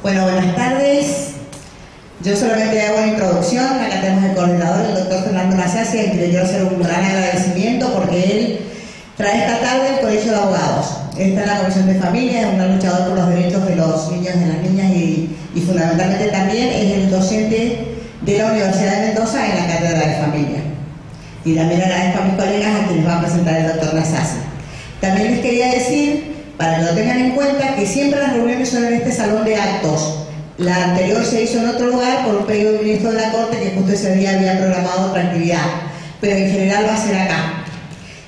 Bueno, buenas tardes. Yo solamente hago una introducción. Acá tenemos el coordinador, el doctor Fernando Nasasi, a quien le quiero hacer un gran agradecimiento porque él trae esta tarde el Colegio de Abogados. Él está en la Comisión de Familia, es un luchador por los derechos de los niños y de las niñas y fundamentalmente también es el docente de la Universidad de Mendoza en la Cátedra de Familia. Y también agradezco a mis colegas a quienes va a presentar el doctor Nasasi. También les quería decir, para que lo tengan en cuenta, que siempre las reuniones son en este salón de actos. La anterior se hizo en otro lugar por un pedido del ministro de la Corte que justo ese día había programado otra actividad, pero en general va a ser acá.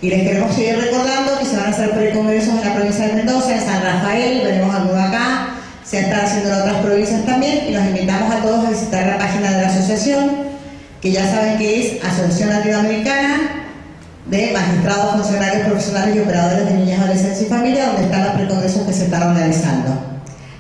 Y les queremos seguir recordando que se van a hacer precongresos en la provincia de Mendoza, en San Rafael, veremos alguno acá, se están haciendo en otras provincias también, y los invitamos a todos a visitar la página de la asociación, que ya saben que es Asociación Latinoamericana de Magistrados, Funcionarios Profesionales y Operadores de Niñas, Adolescencia y Familia, donde están los precongresos que se están organizando.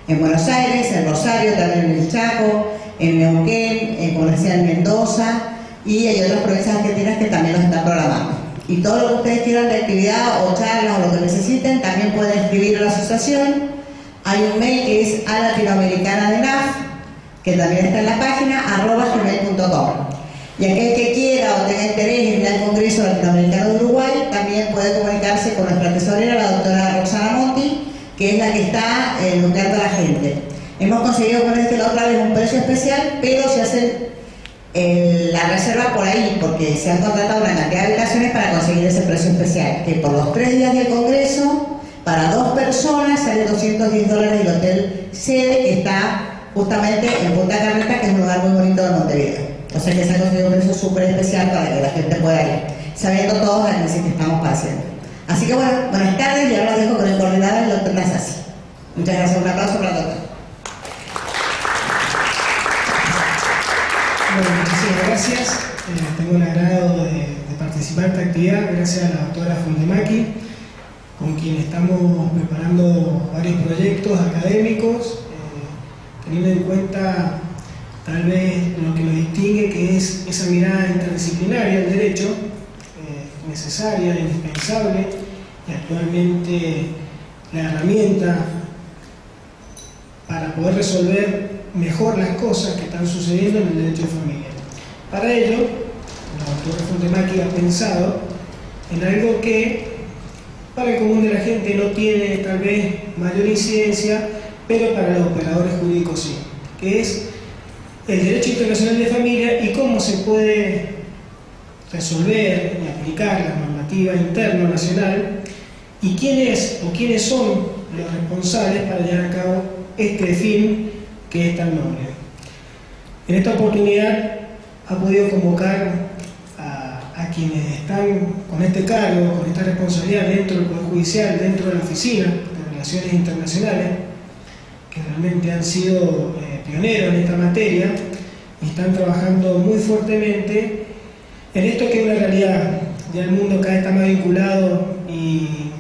En Buenos Aires, en Rosario, también en el Chaco, en Neuquén, en Comercial, en Mendoza, y hay otras provincias argentinas que también los están programando. Y todo lo que ustedes quieran de actividad o charlas o lo que necesiten, también pueden escribir a la asociación. Hay un mail que es alatinoamericanadenaf, que también está en la página, @gmail.com. Y aquel que quiera o tenga interés en ir al Congreso Latinoamericano de Uruguay, también puede comunicarse con nuestra tesorera, la doctora Roxana Monti, que es la que está nucleando a la gente. Hemos conseguido poner la otra vez un precio especial, pero se hace la reserva por ahí, porque se han contratado una cantidad de habitaciones para conseguir ese precio especial, que por los 3 días del Congreso, para 2 personas, sale $210 el hotel sede, que está justamente en Punta Carreta, que es un lugar muy bonito de Montevideo. O sea que se ha conseguido un precio súper especial para que la gente pueda ir, sabiendo todos la crisis que estamos padeciendo. Así que bueno, buenas tardes y ahora los dejo con el coordinador, el doctor Nasasi. Muchas gracias, un aplauso para el doctor. Bueno, muchísimas gracias. Tengo el agrado de participar en esta actividad gracias a la doctora Fundemaki, con quien estamos preparando varios proyectos académicos, teniendo en cuenta tal vez lo que nos distingue, que es esa mirada interdisciplinaria del derecho, necesaria, indispensable, y actualmente la herramienta para poder resolver mejor las cosas que están sucediendo en el derecho de familia. Para ello, la doctora Fundemaki ha pensado en algo que para el común de la gente no tiene tal vez mayor incidencia, pero para los operadores jurídicos sí, que es el derecho internacional de familia y cómo se puede resolver y aplicar la normativa interna nacional y quiénes son los responsables para llevar a cabo este fin que es tan noble. En esta oportunidad ha podido convocar a quienes están con este cargo, con esta responsabilidad dentro del Poder Judicial, dentro de la Oficina de Relaciones Internacionales, que realmente han sido pioneros en esta materia y están trabajando muy fuertemente en esto que es una realidad. Ya el mundo cada vez está más vinculado y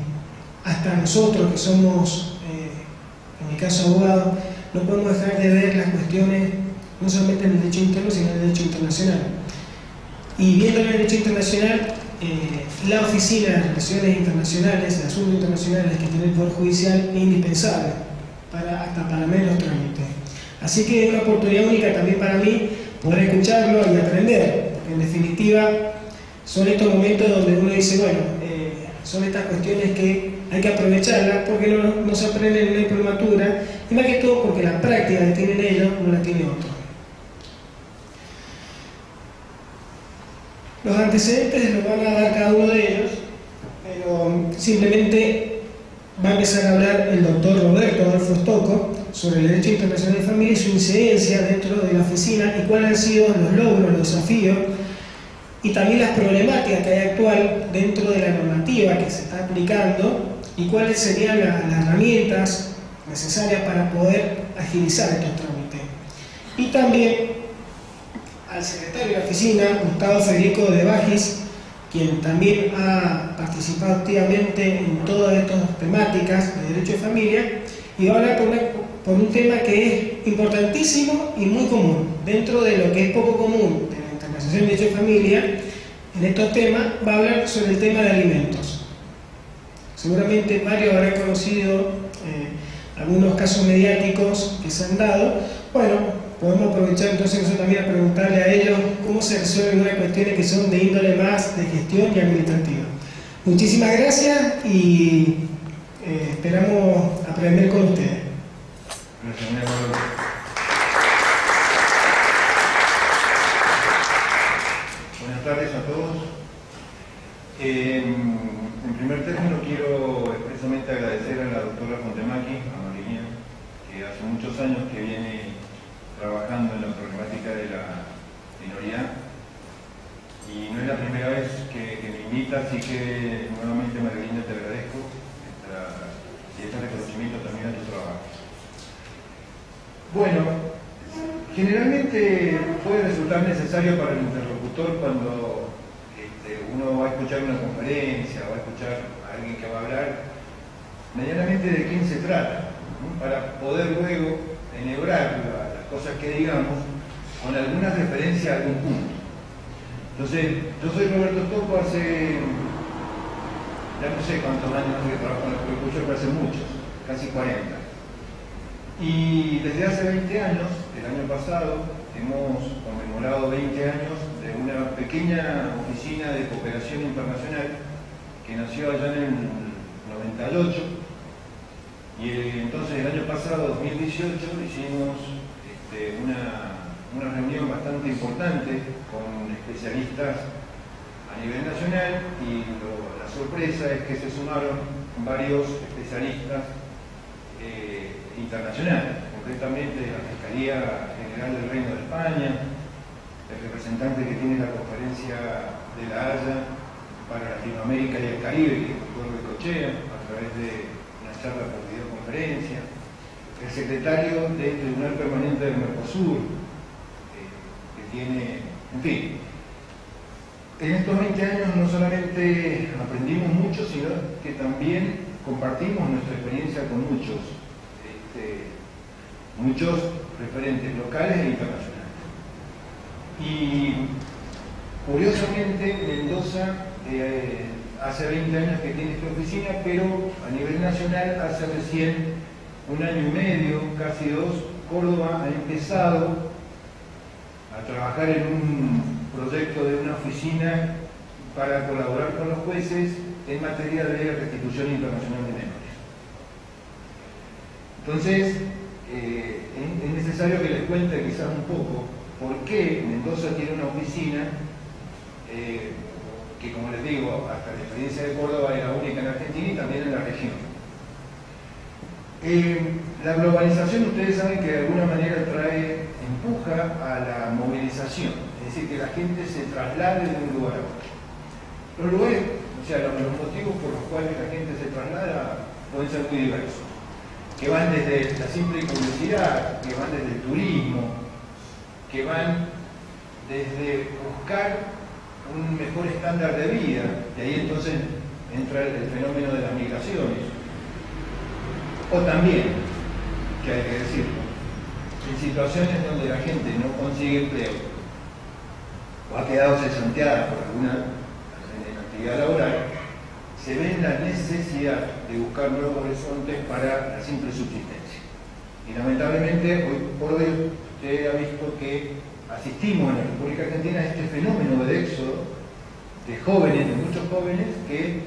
hasta nosotros que somos, en mi caso abogados, no podemos dejar de ver las cuestiones no solamente en el derecho interno, sino en el derecho internacional. Y viendo el derecho internacional, la Oficina de Relaciones Internacionales, de Asuntos Internacionales que tiene el Poder Judicial, es indispensable hasta para menos trámites. Así que es una oportunidad única también para mí poder escucharlo y aprender, porque en definitiva son estos momentos donde uno dice, bueno, son estas cuestiones que hay que aprovecharlas porque no se aprenden en la diplomatura, y más que todo porque la práctica que tienen ellos no la tiene otro. Los antecedentes los van a dar cada uno de ellos, pero simplemente va a empezar a hablar el doctor Roberto Adolfo Stocco sobre el derecho internacional de familia y su incidencia dentro de la oficina y cuáles han sido los logros, los desafíos y también las problemáticas que hay actual dentro de la normativa que se está aplicando y cuáles serían las herramientas necesarias para poder agilizar estos trámites. Y también al secretario de la oficina, Gustavo Federico de Bajis, quien también ha participado activamente en todas estas temáticas de derecho de familia, y va a hablar por un tema que es importantísimo y muy común. Dentro de lo que es poco común de la Internacional de Derecho de Familia, en estos temas va a hablar sobre el tema de alimentos. Seguramente varios habrán conocido algunos casos mediáticos que se han dado. Bueno, podemos aprovechar entonces nosotros también a preguntarle a ellos cómo se resuelven algunas cuestiones que son de índole más de gestión y administrativa. Muchísimas gracias y esperamos aprender con ustedes. Buenas tardes a todos. En primer término quiero expresamente agradecer a la doctora Fontemaki, a Marilina, que hace muchos años que viene trabajando en la problemática de la minoría y no es la primera vez que me invita, así que nuevamente Marilina te agradezco y este reconocimiento también a tu trabajo. Bueno, generalmente puede resultar necesario para el interlocutor cuando uno va a escuchar una conferencia o va a escuchar a alguien que va a hablar medianamente de quién se trata, ¿no? Para poder luego enhebrar las cosas que digamos con alguna referencia a algún punto. Entonces, yo soy Roberto Topo, hace ya no sé cuántos años que trabajo en el Pueblo, pero hace muchos, casi 40. Y desde hace 20 años, el año pasado, hemos conmemorado 20 años de una pequeña oficina de cooperación internacional que nació allá en el 98 y entonces el año pasado, 2018, hicimos una reunión bastante importante con especialistas a nivel nacional y la sorpresa es que se sumaron varios especialistas internacionales, concretamente la Fiscalía General del Reino de España, el representante que tiene la conferencia de La Haya para Latinoamérica y el Caribe, que es el doctor Bengochea, a través de una charla por videoconferencia, el secretario del Tribunal Permanente del Mercosur, que tiene, en fin. En estos 20 años no solamente aprendimos mucho, sino que también compartimos nuestra experiencia con muchos referentes locales e internacionales. Y curiosamente Mendoza hace 20 años que tiene esta oficina, pero a nivel nacional hace recién 1 año y medio, casi 2, Córdoba ha empezado a trabajar en un proyecto de una oficina para colaborar con los jueces en materia de restitución internacional de menores. Entonces, es necesario que les cuente quizás un poco por qué Mendoza tiene una oficina que, como les digo, hasta la experiencia de Córdoba es la única en Argentina y también en la región. La globalización, ustedes saben que de alguna manera empuja a la movilización, es decir, que la gente se traslade de un lugar a otro. Los lugares, o sea, los motivos por los cuales la gente se traslada pueden ser muy diversos, que van desde la simple curiosidad, que van desde el turismo, que van desde buscar un mejor estándar de vida, y ahí entonces entra el fenómeno de las migraciones. O también, que hay que decirlo, en situaciones donde la gente no consigue empleo o ha quedado cesanteada por alguna actividad laboral, se ve la necesidad de buscar nuevos horizontes para la simple subsistencia. Y lamentablemente, hoy por hoy, usted ha visto que asistimos en la República Argentina a este fenómeno de éxodo de jóvenes, de muchos jóvenes, que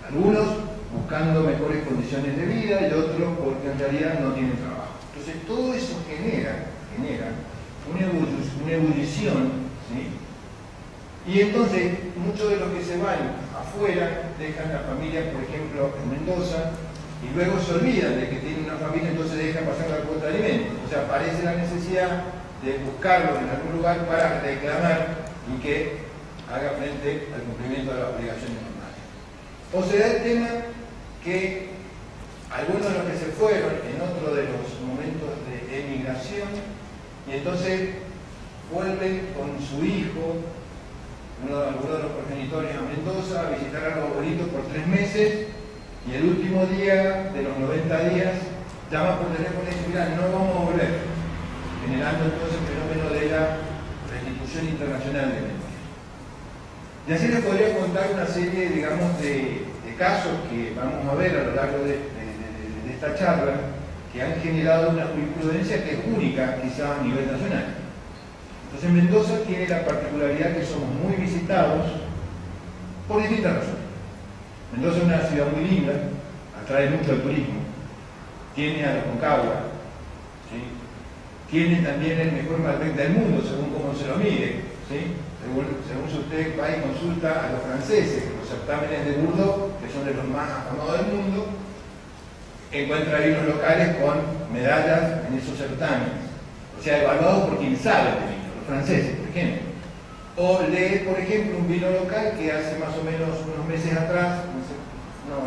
algunos buscando mejores condiciones de vida y otros porque en realidad no tienen trabajo. Entonces todo eso genera una ebullición, ¿sí? Y entonces muchos de los que se van afuera dejan la familia, por ejemplo, en Mendoza, y luego se olvidan de que tienen una familia, entonces dejan pasar la cuota de alimentos. O sea, aparece la necesidad de buscarlos en algún lugar para reclamar y que haga frente al cumplimiento de las obligaciones normales. O sea, el tema que algunos de los que se fueron en otro de los momentos de emigración y entonces vuelven con su hijo, alguno de los progenitores a Mendoza a visitar a los abuelitos por 3 meses y el último día de los 90 días llama por teléfono y dice: mira, no vamos a volver, generando entonces el fenómeno de la restitución internacional de menores. Y así les podría contar una serie, digamos, de casos que vamos a ver a lo largo de esta charla, que han generado una jurisprudencia que es única, quizás a nivel nacional. Entonces Mendoza tiene la particularidad que somos muy visitados por distintas razones. Mendoza es una ciudad muy linda, atrae mucho al turismo, tiene a la Concagua, ¿sí? Tiene también el mejor Malbec del mundo, según cómo se lo mire, ¿sí? Según si usted va y consulta a los franceses, los certámenes de Bordeaux, que son de los más afamados del mundo, encuentra vinos locales con medallas en esos certámenes, o sea, evaluados por quien sabe de vino, los franceses, por ejemplo. O lee, por ejemplo, un vino local que hace más o menos unos meses atrás,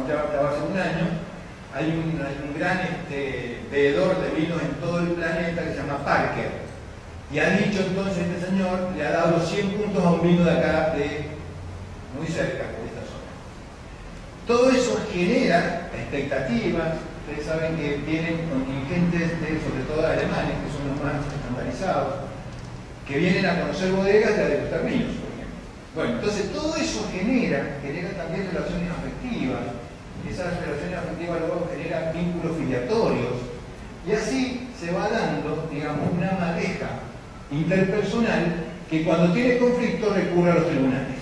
ya hace un año, hay un gran veedor de vinos en todo el planeta que se llama Parker. Y ha dicho entonces este señor, le ha dado 100 puntos a un vino de acá, muy cerca de esta zona. Todo eso genera expectativas. Ustedes saben que vienen contingentes, sobre todo alemanes, que son los más estandarizados, que vienen a conocer bodegas y a degustar vinos, por ejemplo. Bueno, entonces todo eso genera también relaciones afectivas. Esas relaciones afectivas luego generan vínculos filiatorios. Y así se va dando, digamos, una madeja interpersonal que cuando tiene conflicto recurre a los tribunales.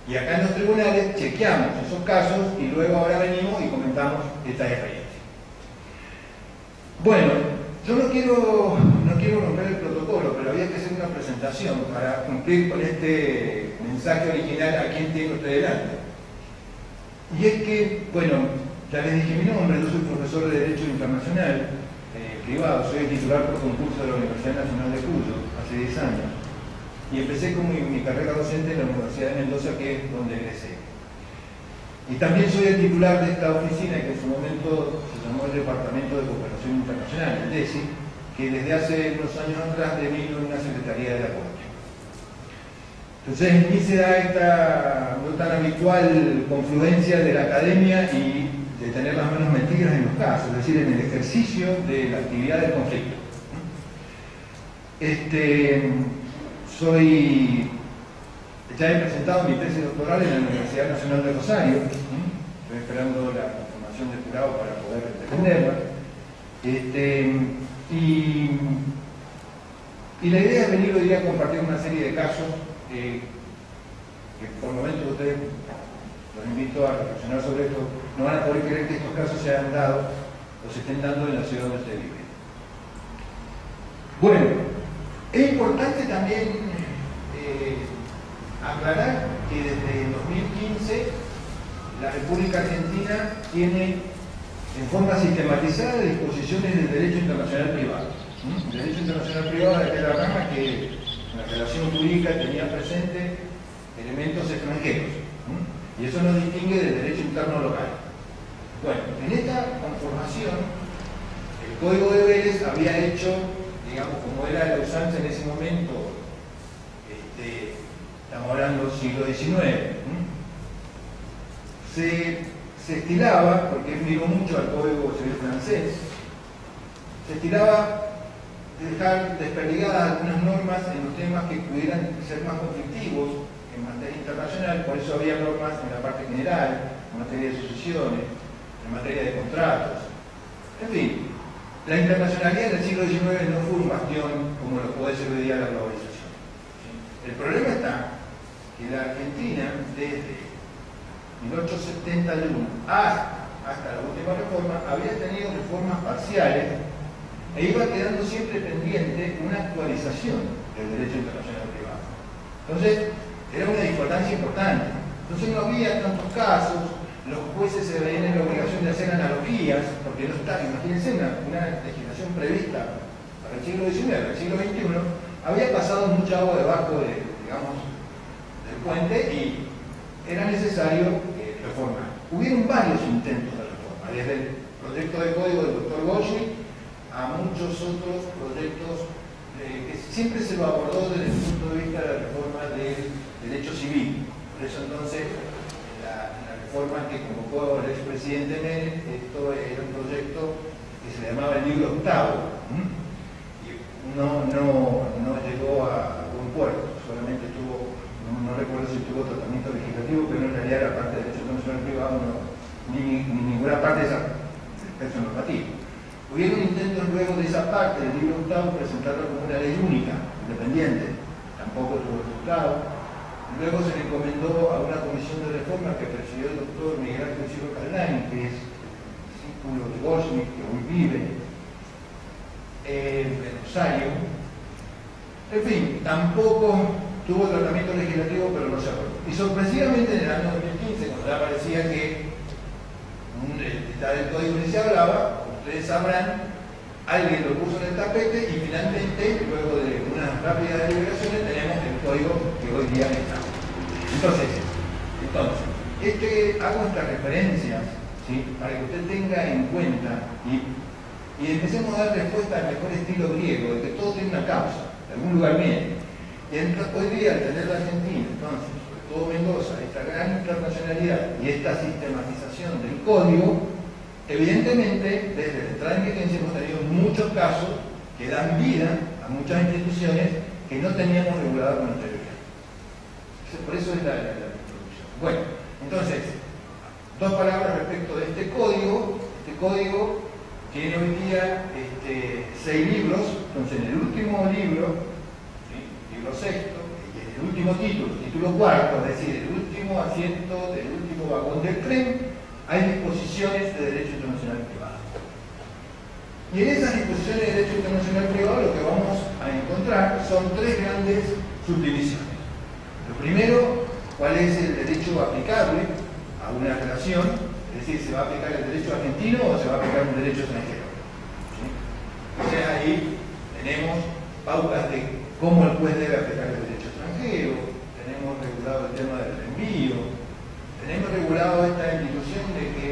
Y acá en los tribunales chequeamos esos casos y luego ahora venimos y comentamos esta experiencia. Bueno, yo no quiero romper el protocolo, pero había que hacer una presentación para cumplir con este mensaje original a quien tiene usted delante. Y es que, bueno, ya les dije mi nombre, yo soy profesor de Derecho Internacional privado, soy titular por concurso de la Universidad Nacional de Cuyo hace 10 años. Y empecé con mi carrera docente en la Universidad de Mendoza, que es donde egresé. Y también soy el titular de esta oficina, que en su momento se llamó el Departamento de Cooperación Internacional, el DECI, que desde hace unos años atrás devino en una Secretaría de la Corte. Entonces en mí se da esta no tan habitual confluencia de la academia y de tener las manos metidas en los casos, es decir, en el ejercicio de la actividad del conflicto. Ya he presentado mi tesis doctoral en la Universidad Nacional de Rosario, estoy esperando la confirmación del jurado para poder defenderla. Y la idea es venir hoy día a compartir una serie de casos que por momentos ustedes, los invito a reflexionar sobre esto, no van a poder creer que estos casos se hayan dado o se estén dando en la ciudad donde usted vive. Bueno, es importante también aclarar que desde 2015 la República Argentina tiene en forma sistematizada disposiciones del derecho internacional privado. El derecho internacional privado es la rama que en la relación jurídica tenía presente elementos extranjeros. Y eso nos distingue del derecho interno local. Bueno, en esta conformación, el Código de Vélez había hecho, digamos, como era la usanza en ese momento, estamos hablando del siglo XIX, se estilaba, porque él miró mucho al Código Civil francés, se estilaba dejar desperdigadas algunas normas en los temas que pudieran ser más conflictivos en materia internacional, por eso había normas en la parte general, en materia de sucesiones, en materia de contratos. En fin, la internacionalidad del siglo XIX no fue un bastión como lo puede ser hoy día la globalización. El problema está que la Argentina, desde 1871 hasta la última reforma, había tenido reformas parciales e iba quedando siempre pendiente una actualización del derecho internacional privado. Entonces, era una discordancia importante. Entonces no había tantos casos, los jueces se veían en la obligación de hacer analogías, porque no está, imagínense, una legislación prevista para el siglo XIX, para el siglo XXI, había pasado mucha agua debajo del puente y era necesario reformar. Hubieron varios intentos de reforma, desde el proyecto de código del doctor Goschi a muchos otros proyectos que siempre se lo abordó desde el punto de vista de la reforma del derecho civil. Por eso entonces la reforma que convocó el expresidente Menem, esto era un proyecto que se llamaba el libro octavo, y no llegó a buen puerto, solamente tuvo, no recuerdo si tuvo tratamiento legislativo, pero en realidad la parte de derecho internacional privado ni ninguna parte de esa texto normativo. Hubieron intentos luego de esa parte del libro octavo presentarlo como una ley única, independiente, tampoco tuvo resultado. Luego se le encomendó a una comisión de reforma que presidió el doctor Miguel Ángel Silva Caldani, que es discípulo de Goldsmith, que hoy vive en Rosario. En fin, tampoco tuvo tratamiento legislativo, pero no se aprobó. Y sorpresivamente en el año 2015, cuando ya parecía que del código ni se hablaba, ustedes sabrán, alguien lo puso en el tapete y finalmente, luego de unas rápidas deliberaciones, tenemos el código que hoy día está. Entonces, hago estas referencias, ¿sí?, para que usted tenga en cuenta y empecemos a dar respuesta al mejor estilo griego, de que todo tiene una causa, de algún lugar viene. Y hoy día, al tener la Argentina, entonces, sobre todo Mendoza, esta gran internacionalidad y esta sistematización del código, evidentemente, desde la entrada en vigencia hemos tenido muchos casos que dan vida a muchas instituciones que no teníamos regulado con anterioridad. Por eso es la introducción. Bueno, entonces, dos palabras respecto de este código. Este código tiene hoy día 6 libros. Entonces, en el último libro, ¿sí?, libro sexto, y en el último título cuarto, es decir, el último asiento del último vagón del tren, hay disposiciones de derecho internacional privado. Y en esas disposiciones de derecho internacional privado lo que vamos a encontrar son 3 grandes subdivisiones. Lo primero, cuál es el derecho aplicable a una relación, es decir, ¿se va a aplicar el derecho argentino o se va a aplicar un derecho extranjero? ¿Sí? Entonces ahí tenemos pautas de cómo el juez debe aplicar el derecho extranjero, tenemos regulado el tema del envío, tenemos regulado esta institución de que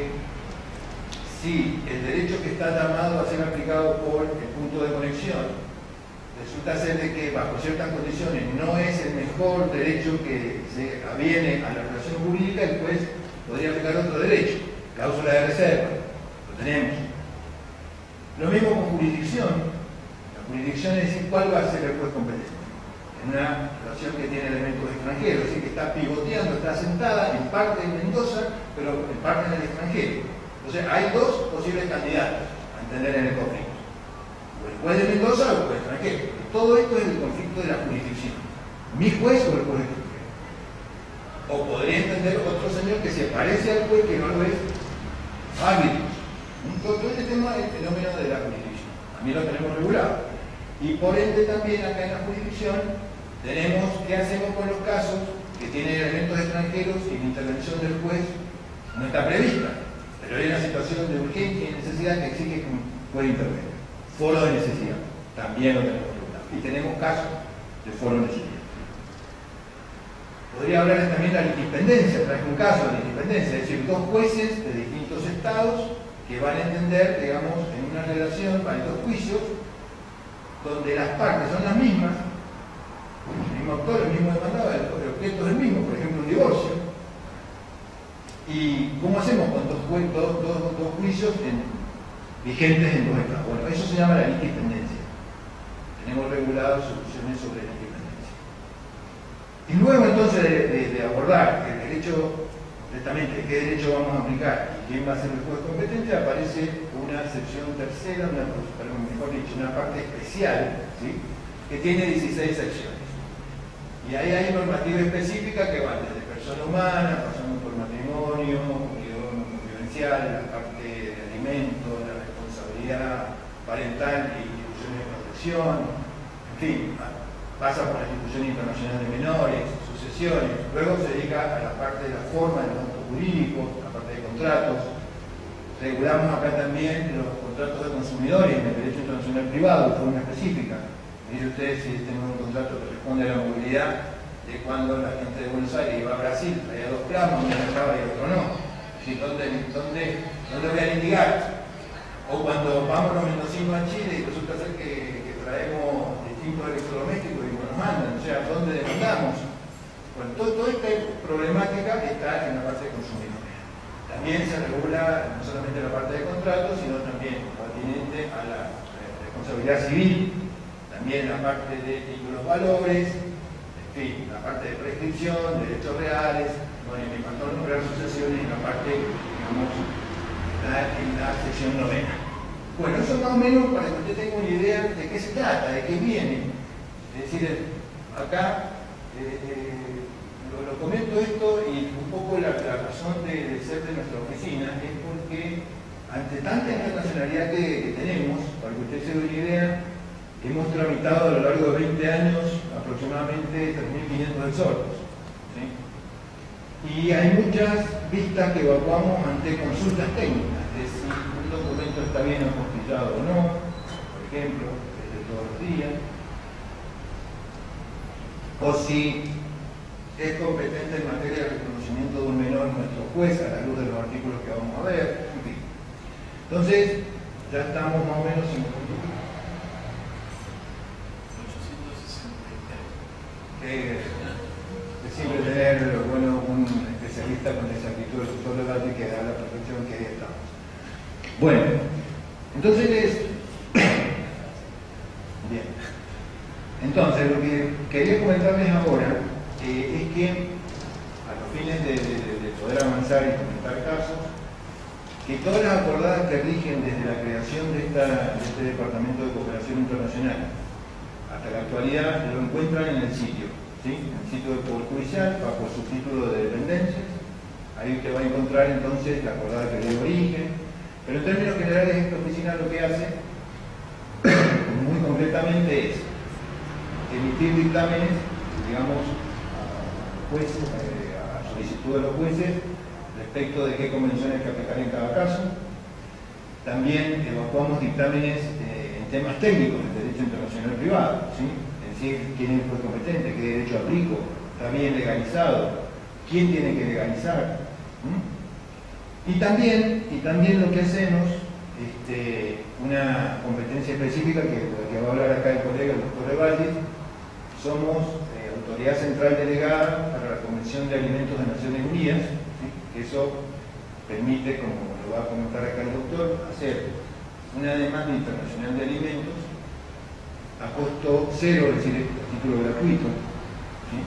si el derecho que está llamado a ser aplicado por el punto de conexión resulta ser de que bajo ciertas condiciones no es el mejor derecho que se aviene a la relación jurídica, el juez podría aplicar otro derecho, cláusula de reserva, lo tenemos. Lo mismo con jurisdicción. La jurisdicción es decir cuál va a ser el juez competente en una relación que tiene elementos extranjeros, es decir, que está pivoteando, está sentada en parte en Mendoza, pero en parte en el extranjero. Entonces hay 2 posibles candidatos a entender en el conflicto: o el juez de Mendoza o el juez extranjero. Todo esto es el conflicto de la jurisdicción, mi juez o el juez extranjero. O podría entender otro señor que se parece al juez que no lo es, árbitros. Todo este tema es el fenómeno de la jurisdicción, también lo tenemos regulado. Y por ende también acá en la jurisdicción tenemos qué hacemos con los casos que tienen elementos extranjeros y la intervención del juez no está prevista, pero hay una situación de urgencia y necesidad que exige que un juez intervenga. Foro de necesidad, también lo tenemos regulado. Y tenemos casos de foro de necesidad. Podría hablarles también de la litipendencia, traje un caso de litipendencia, es decir, 2 jueces de distintos estados que van a entender, digamos, en una relación, hay 2 juicios, donde las partes son las mismas, el mismo autor, el mismo demandado, el objeto es el mismo, por ejemplo un divorcio. ¿Y cómo hacemos con dos juicios vigentes en 2 estados? Bueno, eso se llama la litipendencia. Tenemos reguladas soluciones sobre la litipendencia. Y luego entonces de abordar el derecho, concretamente qué derecho vamos a aplicar y quién va a ser el juez competente, aparece una sección tercera, mejor dicho, una parte especial, ¿sí?, que tiene 16 secciones. Y ahí hay normativa específica que va desde persona humana, pasando por matrimonio, unión convivencial, la parte de alimentos, la responsabilidad parental y instituciones de protección, en fin, pasa por la institución internacional de menores, sucesiones, luego se dedica a la parte de la forma de los actos jurídicos, la parte de contratos. Regulamos acá también los contratos de consumidores en el derecho internacional privado de forma específica. Miren ustedes si tenemos un contrato que responde a la movilidad de cuando la gente de Buenos Aires iba a Brasil, traía 2 planos, uno dejaba y otro no. Es decir, ¿dónde voy a litigar? O cuando vamos los mendocinos a Chile y resulta ser que traemos distintos electrodomésticos y nos mandan, o sea, ¿dónde demandamos? Bueno, toda esta problemática está en la parte de consumidores. También se regula no solamente la parte de contratos, sino también pertinente a la responsabilidad civil, también la parte de títulos valores, en fin, la parte de prescripción, derechos reales, bueno, y me faltó nombrar sucesiones en la parte, digamos, está en la sección 9. Bueno, eso más o menos para que usted tenga una idea de qué se trata, de qué viene. Es decir, acá lo comento esto y un poco la razón de ser de nuestra oficina es porque ante tanta internacionalidad que tenemos, para que usted se dé una idea, hemos tramitado a lo largo de 20 años aproximadamente 3.500 exhortos. ¿Sí? Y hay muchas vistas que evacuamos ante consultas técnicas, de si un documento está bien apostillado o no, por ejemplo, desde todos los días, o si es competente en materia de reconocimiento de un menor nuestro juez a la luz de los artículos que vamos a ver, en fin. Entonces, ya estamos más o menos en 863. Es siempre tener, bueno, un especialista con exactitud del sector legal que da la perfección que ahí estamos. Bueno, entonces, bien. Entonces, lo que quería comentarles ahora es que, a los fines de poder avanzar y comentar casos, que todas las acordadas que rigen desde la creación de este Departamento de Cooperación Internacional hasta la actualidad lo encuentran en el sitio, ¿sí? En el sitio del Poder Judicial, bajo el subtítulo de dependencias. Ahí usted va a encontrar entonces la acordada que dio origen, pero en términos generales esta oficina lo que hace, muy concretamente, es emitir dictámenes, digamos, a jueces, a solicitud de los jueces, respecto de qué convenciones hay que aplicar en cada caso. También evacuamos dictámenes en temas técnicos del derecho internacional privado, ¿sí? Es decir, quién es el juez competente, qué derecho aplico, está bien legalizado, quién tiene que legalizar. Y también lo que hacemos, una competencia específica que va a hablar acá el colega, el doctor Evaldi, somos autoridad central delegada para la Convención de Alimentos de Naciones Unidas, ¿sí? Que eso permite, como lo va a comentar acá el doctor, hacer una demanda internacional de alimentos a costo cero, es decir, a título gratuito, ¿sí?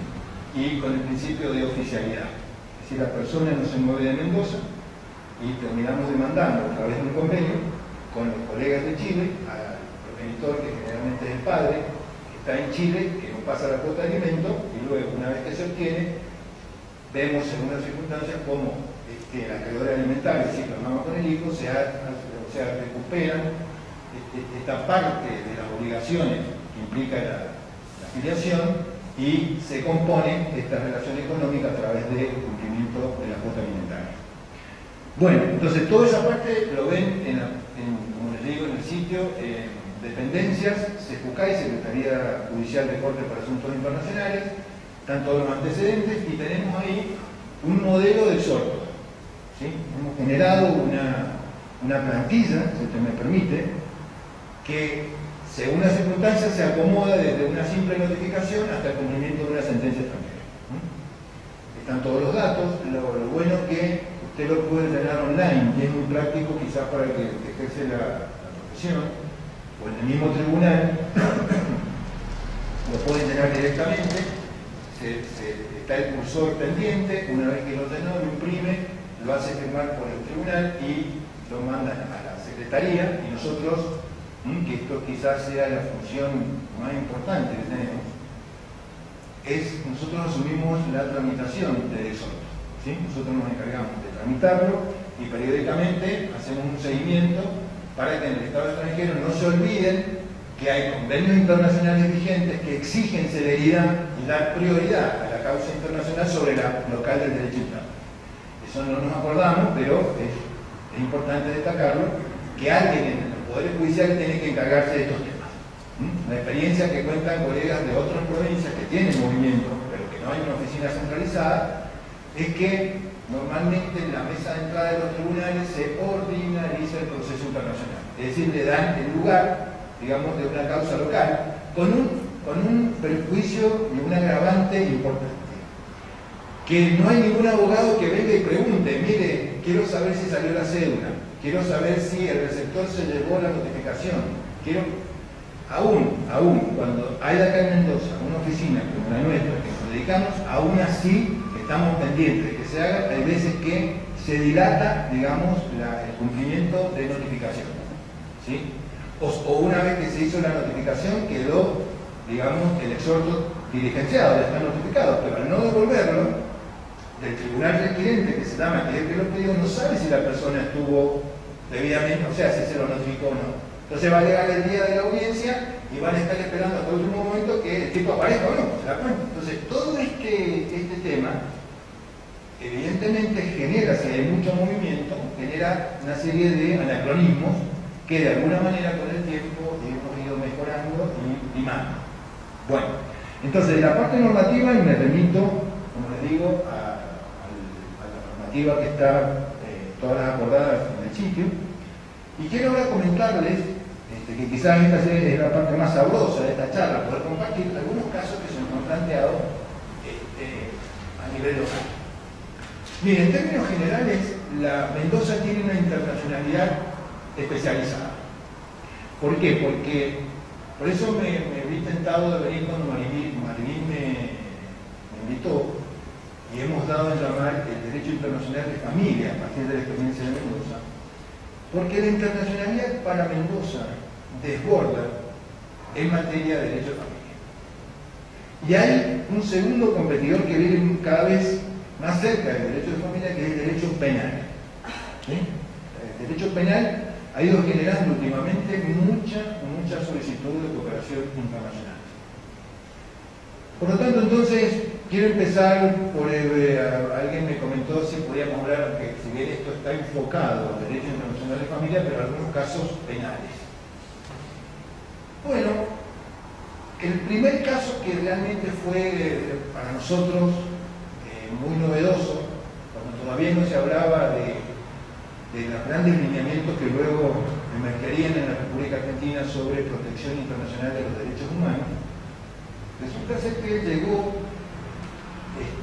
Y con el principio de oficialidad. Es decir, la persona no se mueve de Mendoza y terminamos demandando a través de un convenio con los colegas de Chile al progenitor, que generalmente es el padre, que está en Chile, que no pasa la cuota de alimento, y luego, una vez que se obtiene, vemos en unas circunstancias como el acreedor alimentario, es decir, la mamá con el hijo, recuperan esta parte de las obligaciones que implica la afiliación y se compone esta relación económica a través del cumplimiento de la cuota alimentaria. Bueno, entonces toda esa parte lo ven como les digo, en el sitio, dependencias, SEJUCAI, Secretaría Judicial de Corte para Asuntos Internacionales, están todos los antecedentes y tenemos ahí un modelo de exhorto. ¿Sí? Hemos generado una plantilla, si usted me permite, que según las circunstancias se acomoda desde una simple notificación hasta el cumplimiento de una sentencia extranjera. Están todos los datos, lo bueno es que usted lo puede tener online, y es muy práctico quizás para el que ejerce la profesión, o en el mismo tribunal, lo pueden tener directamente, está el cursor pendiente, una vez que lo llenó, lo imprime, lo hace firmar por el tribunal y lo mandan a la secretaría, y nosotros, que esto quizás sea la función más importante que tenemos, nosotros asumimos la tramitación del exhorto, ¿sí? Nosotros nos encargamos de tramitarlo y periódicamente hacemos un seguimiento para que en el Estado extranjero no se olviden que hay convenios internacionales vigentes que exigen celeridad y dar prioridad a la causa internacional sobre la local del derecho interno. Eso no nos acordamos, pero es importante destacarlo, que alguien en los poderes judiciales tiene que encargarse de estos temas. La experiencia que cuentan colegas de otras provincias que tienen movimiento, pero que no hay una oficina centralizada, es que normalmente en la mesa de entrada de los tribunales se ordinariza el proceso internacional. Es decir, le dan el lugar, digamos, de una causa local, con un perjuicio y un agravante importante. Que no hay ningún abogado que venga y pregunte, mire, quiero saber si salió la cédula, quiero saber si el receptor se llevó la notificación, aún cuando hay acá en Mendoza una oficina como la nuestra, que nos dedicamos, aún así estamos pendientes de que se haga. Hay veces que se dilata, digamos, el cumplimiento de notificación. ¿sí? O una vez que se hizo la notificación quedó, digamos, el exhorto diligenciado, ya está notificado, pero al no devolverlo, del tribunal requirente, que se llama el que lo pidió, no sabe si la persona estuvo debidamente, o sea, si se lo notificó o no. Entonces va a llegar el día de la audiencia y van a estar esperando hasta el último momento que el tipo aparezca o no, ¿se da cuenta? Entonces, todo este tema, evidentemente genera, si hay mucho movimiento, genera una serie de anacronismos que de alguna manera con el tiempo hemos ido mejorando y limando. Bueno, entonces, de la parte normativa, y me remito, como les digo, a la normativa que está todas acordadas en el sitio, y quiero ahora comentarles que quizás esta es la parte más sabrosa de esta charla, poder compartir algunos casos que se nos han planteado a nivel local. Miren, en términos generales, la Mendoza tiene una internacionalidad especializada. ¿Por qué? Porque por eso me vi tentado de venir cuando Marilyn me invitó, y hemos dado en llamar el derecho internacional de familia a partir de la experiencia de Mendoza, porque la internacionalidad para Mendoza desborda en materia de derecho de familia. Y hay un segundo competidor que viene cada vez más cerca del derecho de familia, que es el derecho penal. ¿Sí? El derecho penal ha ido generando últimamente mucha solicitud de cooperación internacional. Por lo tanto, entonces, quiero empezar por, alguien me comentó si podíamos hablar, que si bien esto está enfocado al derecho internacional de familia, pero algunos casos penales. Bueno, el primer caso que realmente fue para nosotros muy novedoso, cuando todavía no se hablaba de los grandes lineamientos que luego emergerían en la República Argentina sobre protección internacional de los derechos humanos, resulta ser que llegó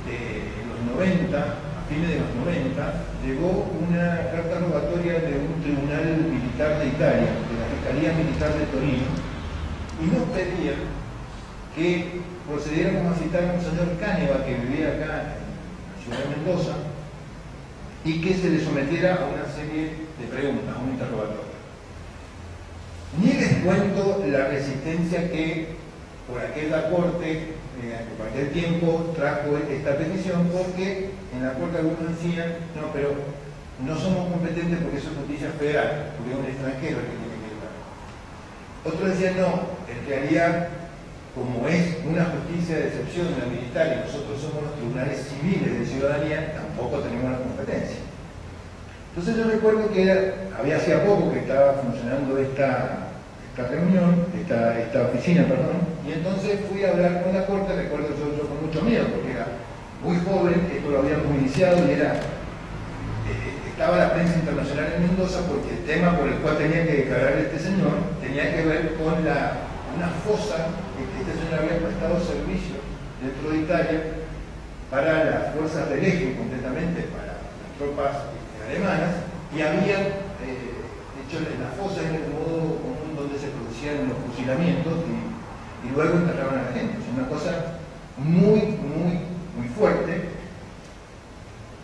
en los 90, a fines de los 90, llegó una carta rogatoria de un tribunal militar de Italia, de la Fiscalía Militar de Torino, y nos pedían que procediéramos a citar a un señor Cáneva que vivía acá en la ciudad de Mendoza y que se le sometiera a una serie de preguntas, a un interrogatorio. Ni les cuento la resistencia que por aquella corte, por aquel tiempo, trajo esta petición, porque en la corte algunos decían, no, pero no somos competentes porque eso es justicia federal, porque es un extranjero el que tiene que estar. Otros decían, no, en realidad, como es una justicia de excepción la militar y nosotros somos los tribunales civiles de ciudadanía, tampoco tenemos la competencia. Entonces yo recuerdo que había hacía poco que estaba funcionando esta reunión, esta oficina, perdón, y entonces fui a hablar con la corte. Recuerdo yo con mucho miedo, porque era muy joven, esto lo habíamos iniciado y estaba la prensa internacional en Mendoza, porque el tema por el cual tenía que declarar este señor tenía que ver con una fosa que este señor había prestado servicio dentro de Italia para las fuerzas del eje, concretamente para las tropas alemanas, y habían hecho la fosa en el modo común donde se producían los fusilamientos y luego enterraban a la gente. Es una cosa muy fuerte,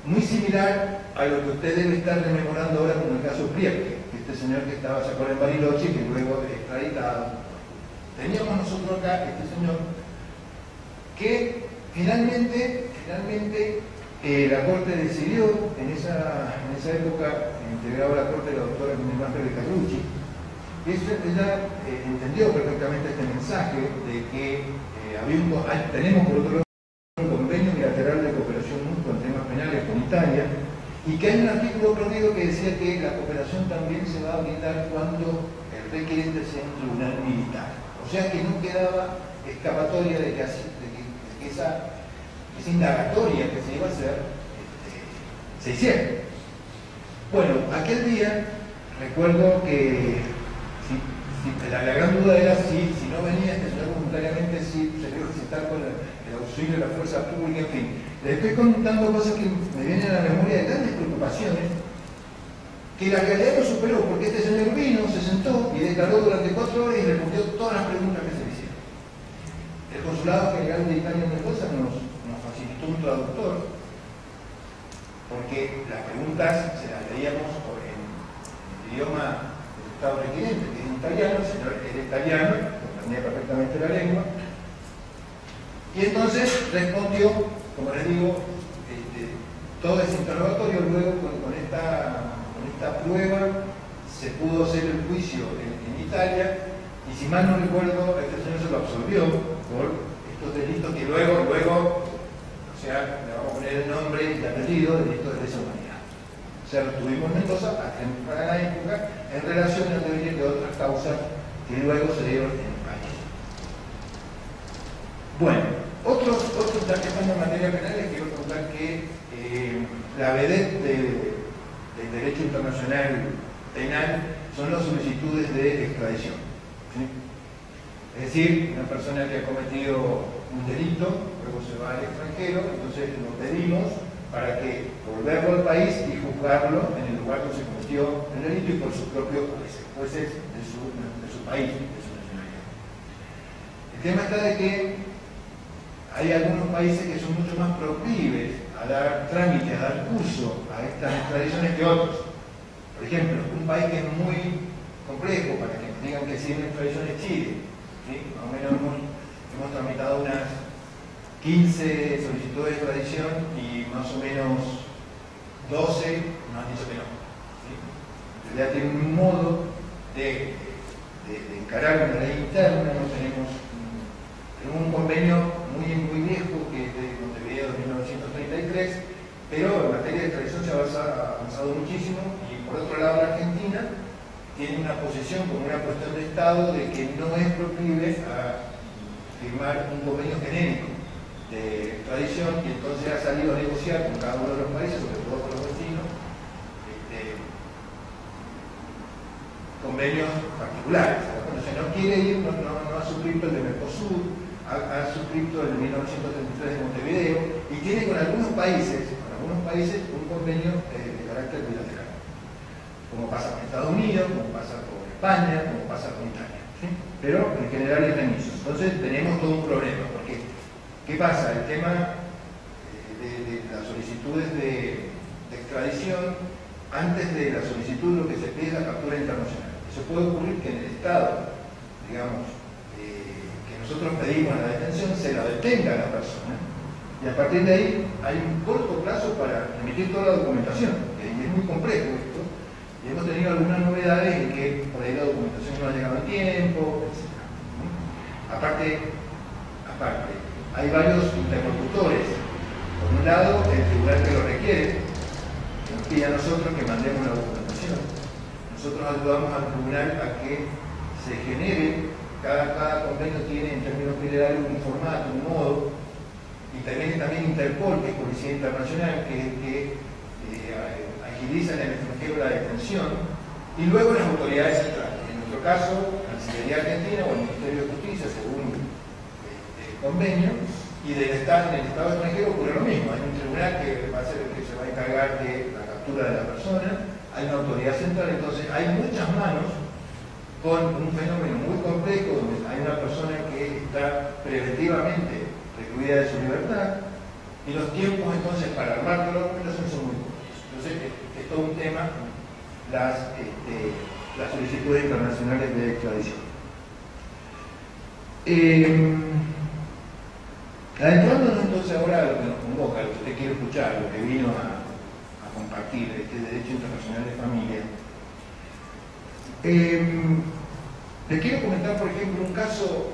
muy similar a lo que usted debe estar rememorando ahora con el caso Priepke, este señor que estaba sacado en Bariloche y que luego extraditado. Teníamos nosotros acá este señor que finalmente la Corte decidió, en esa época integraba la Corte la doctora Miguel de Carlucci, y ella entendió perfectamente este mensaje de que tenemos por otro lado un convenio bilateral de cooperación mutua en temas penales con Italia, y que hay un artículo perdido que decía que la cooperación también se va a brindar cuando el requerente sea un tribunal militar. O sea que no quedaba escapatoria de que esa indagatoria que se iba a hacer se hiciera. Bueno, aquel día recuerdo que la gran duda era si no venía este señor voluntariamente, si se debe ejercitar con el auxilio de la fuerza pública, en fin. Les estoy contando cosas que me vienen a la memoria de grandes preocupaciones, que la realidad lo superó, porque este señor vino, se sentó y declaró durante 4 horas y respondió todas las preguntas que se le hicieron. El Consulado General de Italia en Mendoza nos facilitó un traductor, porque las preguntas se las leíamos en el idioma del Estado requirente, que es italiano, el señor era italiano, comprendía perfectamente la lengua, y entonces respondió, como les digo, todo ese interrogatorio. Luego con esta prueba se pudo hacer el juicio en Italia, y si mal no recuerdo, este señor se lo absolvió por estos delitos que luego, o sea, le vamos a poner el nombre y el apellido, delitos de lesa humanidad. O sea, lo tuvimos en Mendoza hasta para la época, en relación a de otras causas que luego se dieron en el país. Bueno, otros ya que están en materia penal, les quiero contar que la vedette del derecho internacional penal son las solicitudes de extradición. ¿Sí? Es decir, una persona que ha cometido un delito, luego se va al extranjero, entonces lo pedimos para que volverlo al país y juzgarlo en el lugar donde se cometió el delito y por sus propios jueces de su país, de su nacionalidad. El tema está de que hay algunos países que son mucho más proclives a dar trámite, a dar curso a estas extradiciones que otros. Por ejemplo, un país que es muy complejo, para que digan que sí, una extradición es Chile. ¿Sí? Más o menos hemos tramitado unas 15 solicitudes de extradición y más o menos 12 nos han dicho que no. ¿Sí? En realidad tiene un modo de encarar una ley interna. No tenemos un convenio muy viejo que es de Montevideo de 1933, pero en materia de extradición se ha avanzado muchísimo. Y por otro lado, la Argentina tiene una posición como una cuestión de Estado de que no es proclive a firmar un convenio genérico de extradición, y entonces ha salido a negociar con cada uno de los países, sobre todo con los vecinos, convenios particulares. Cuando se no quiere ir, no ha suscrito el de Mercosur, ha suscrito el de 1933 de Montevideo, y tiene con algunos países un convenio de carácter bilateral, como pasa con Estados Unidos, como pasa con España, como pasa con Italia, ¿sí? Pero en general es remiso. Entonces tenemos todo un problema, porque ¿qué pasa? El tema de las solicitudes de extradición, antes de la solicitud lo que se pide es la captura internacional. Eso puede ocurrir que en el Estado, digamos, que nosotros pedimos la detención, se la detenga a la persona, y a partir de ahí hay un corto plazo para emitir toda la documentación, y es muy complejo esto. Y hemos tenido algunas novedades en que por ahí la documentación no ha llegado a tiempo, etc. Aparte, hay varios interlocutores. Por un lado, el tribunal que lo requiere, que nos pide a nosotros que mandemos la documentación. Nosotros ayudamos al tribunal a que se genere, cada convenio tiene en términos generales un formato, un modo, y también Interpol, que es Policía Internacional, que es el que agilizan en el extranjero la detención, y luego las autoridades centrales. En nuestro caso, la Cancillería Argentina o el Ministerio de Justicia, según el convenio, y en el Estado extranjero ocurre lo mismo. Hay un tribunal que va a ser el que se va a encargar de la captura de la persona, hay una autoridad central. Entonces hay muchas manos con un fenómeno muy complejo, donde hay una persona que está preventivamente recluida de su libertad, y los tiempos entonces para armar toda la documentación son muy cortos. Entonces es todo un tema las solicitudes internacionales de extradición. Adentrándonos entonces ahora a lo que nos convoca, lo que usted quiere escuchar, lo que vino a compartir, este derecho internacional de familia. Les quiero comentar, por ejemplo, un caso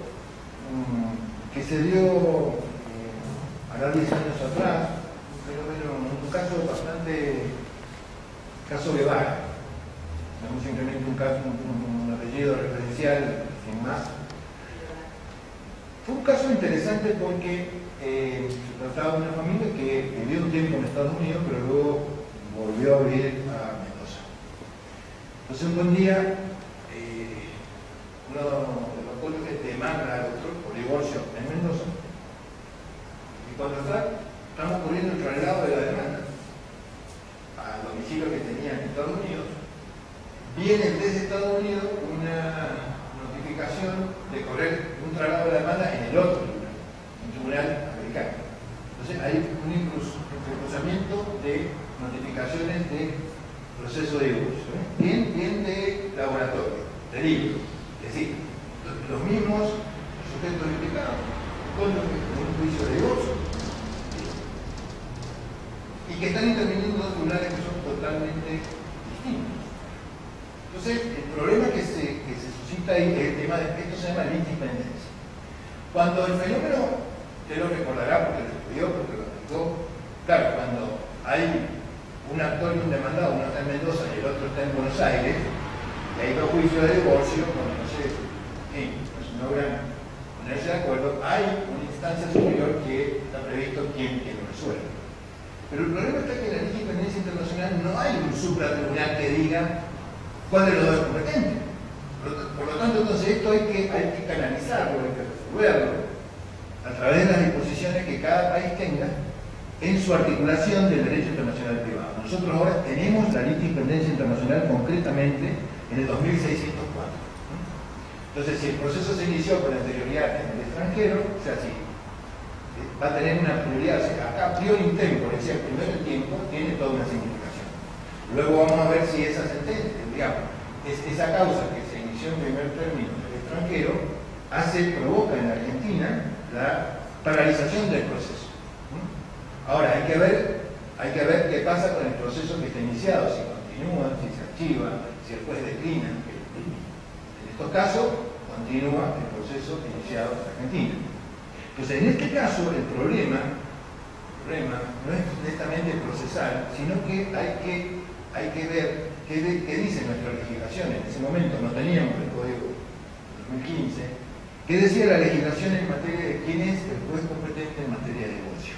que se dio hará 10 años atrás, un caso bastante, caso Guevara, damos simplemente un apellido referencial, sin más. Fue un caso interesante porque se trataba de una familia que vivió un tiempo en Estados Unidos, pero luego volvió a vivir a Mendoza. Entonces un buen día, uno de los cónyuges demanda al otro por divorcio en Mendoza, y cuando estamos ocurriendo el traslado de la demanda al domicilio que tenía en Estados Unidos, viene desde Estados Unidos una notificación de correr un traslado de la demanda en el otro tribunal, un tribunal americano. Entonces hay un cruzamiento de notificaciones de proceso de divorcio, bien de laboratorio, delito. Es decir, los mismos sujetos implicados con un juicio de divorcio y que están interviniendo dos tribunales que son totalmente distintos. Entonces, el problema que se suscita ahí es el tema de esto se llama litipendencia. Cuando el fenómeno, usted lo recordará porque lo estudió, porque lo aplicó, claro, cuando hay un actor y un demandado, uno está en Mendoza y el otro está en Buenos Aires, y hay dos juicios de divorcio, cuando no sé, pues no logran ponerse de acuerdo, hay una instancia superior que está previsto quien lo resuelve. Pero el problema está que en la litipendencia internacional no hay un supratribunal que diga cuál de los dos es competente. Por lo tanto, entonces esto hay que canalizarlo, hay que resolverlo a través de las disposiciones que cada país tenga en su articulación del derecho internacional privado. Nosotros ahora tenemos la litipendencia internacional concretamente en el 2604. Entonces, si el proceso se inició con anterioridad en el extranjero, o sea, sí, va a tener una prioridad. O sea, acá, priori tempore, es decir, primero el tiempo, tiene toda una significación. Luego vamos a ver si esa sentencia, digamos, esa causa que se inició en primer término en el extranjero, provoca en la Argentina la paralización del proceso. Ahora, hay que ver qué pasa con el proceso que está iniciado, si continúa, si se archiva, si el juez declina. En estos casos, continúa el proceso iniciado en Argentina. Entonces, en este caso, el problema no es netamente procesal, sino que hay que ver qué dice nuestra legislación. En ese momento no teníamos el Código 2015. ¿Qué decía la legislación en materia de quién es el juez competente en materia de divorcio?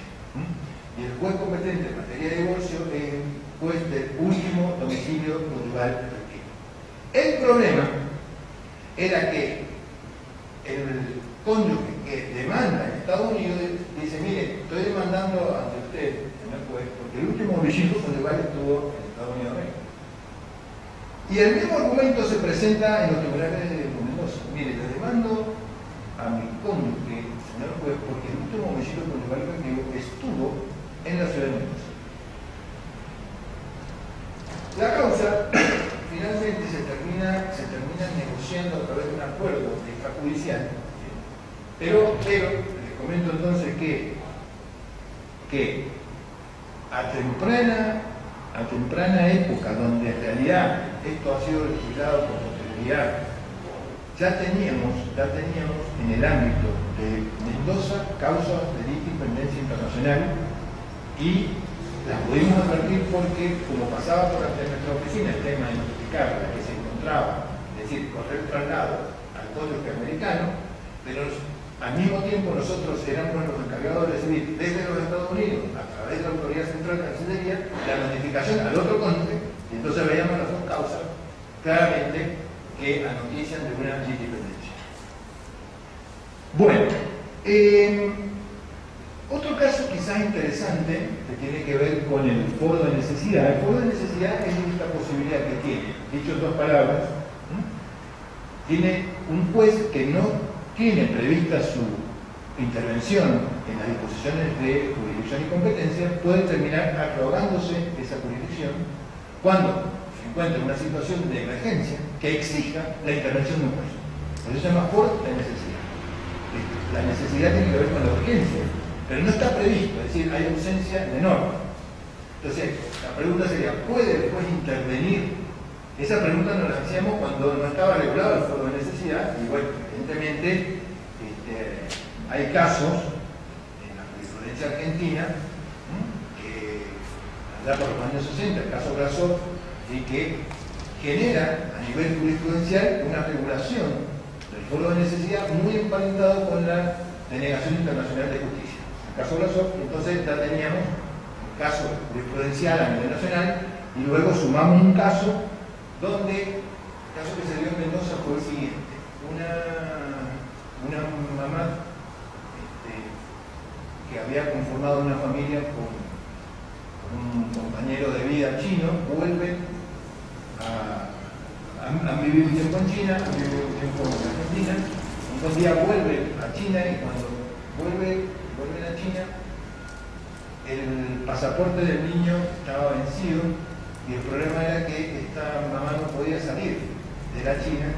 Y el juez competente en materia de divorcio es el juez del último domicilio conyugal efectivo. El problema era que el cónyuge que demanda en Estados Unidos dice, mire, estoy demandando ante usted, señor juez, porque el último domicilio conyugal estuvo en Estados Unidos de América. Y el mismo argumento se presenta en los tribunales de Mendoza. Mire, le demando a mi cónyuge, señor juez, porque el último domicilio conyugal efectivo estuvo en la ciudad de Mendoza. La causa finalmente se termina negociando a través de un acuerdo extrajudicial, pero les comento entonces que a temprana época, donde en realidad esto ha sido legislado con posterioridad, ya teníamos en el ámbito de Mendoza causas de litipendencia internacional y las pudimos advertir porque, como pasaba por ante nuestra oficina el tema de notificar la que se encontraba, es decir, correr traslado al cónyuge americano, pero al mismo tiempo nosotros éramos los encargados de recibir desde los Estados Unidos, a través de la Autoridad Central de Cancillería, la notificación al otro cónyuge, y entonces veíamos las dos causas claramente que anotician de una litipendencia. Bueno, otro caso quizás interesante que tiene que ver con el foro de necesidad. El foro de necesidad es esta posibilidad que tiene, dicho en dos palabras, tiene un juez que no tiene prevista su intervención en las disposiciones de jurisdicción y competencia, puede terminar arrogándose esa jurisdicción cuando se encuentra en una situación de emergencia que exija la intervención de un juez. Eso se llama foro de necesidad. La necesidad tiene que ver con la urgencia, pero no está previsto, es decir, hay ausencia de norma. Entonces, la pregunta sería, ¿puede el juez intervenir? Esa pregunta nos la hacíamos cuando no estaba regulado el foro de necesidad, y bueno, evidentemente hay casos en la jurisprudencia argentina que allá por los años 60, el caso Brasov, y que genera a nivel jurisprudencial una regulación del foro de necesidad muy emparentado con la denegación internacional de justicia. El caso Brasov, entonces ya teníamos un caso jurisprudencial a nivel nacional y luego sumamos un caso donde el caso que se dio en Mendoza fue el siguiente. Una mamá que había conformado una familia con un compañero de vida chino, vuelve han vivido un tiempo en China, han vivido un tiempo en Argentina, un día vuelve a China y cuando vuelven a China el pasaporte del niño estaba vencido y el problema era que esta mamá no podía salir de la China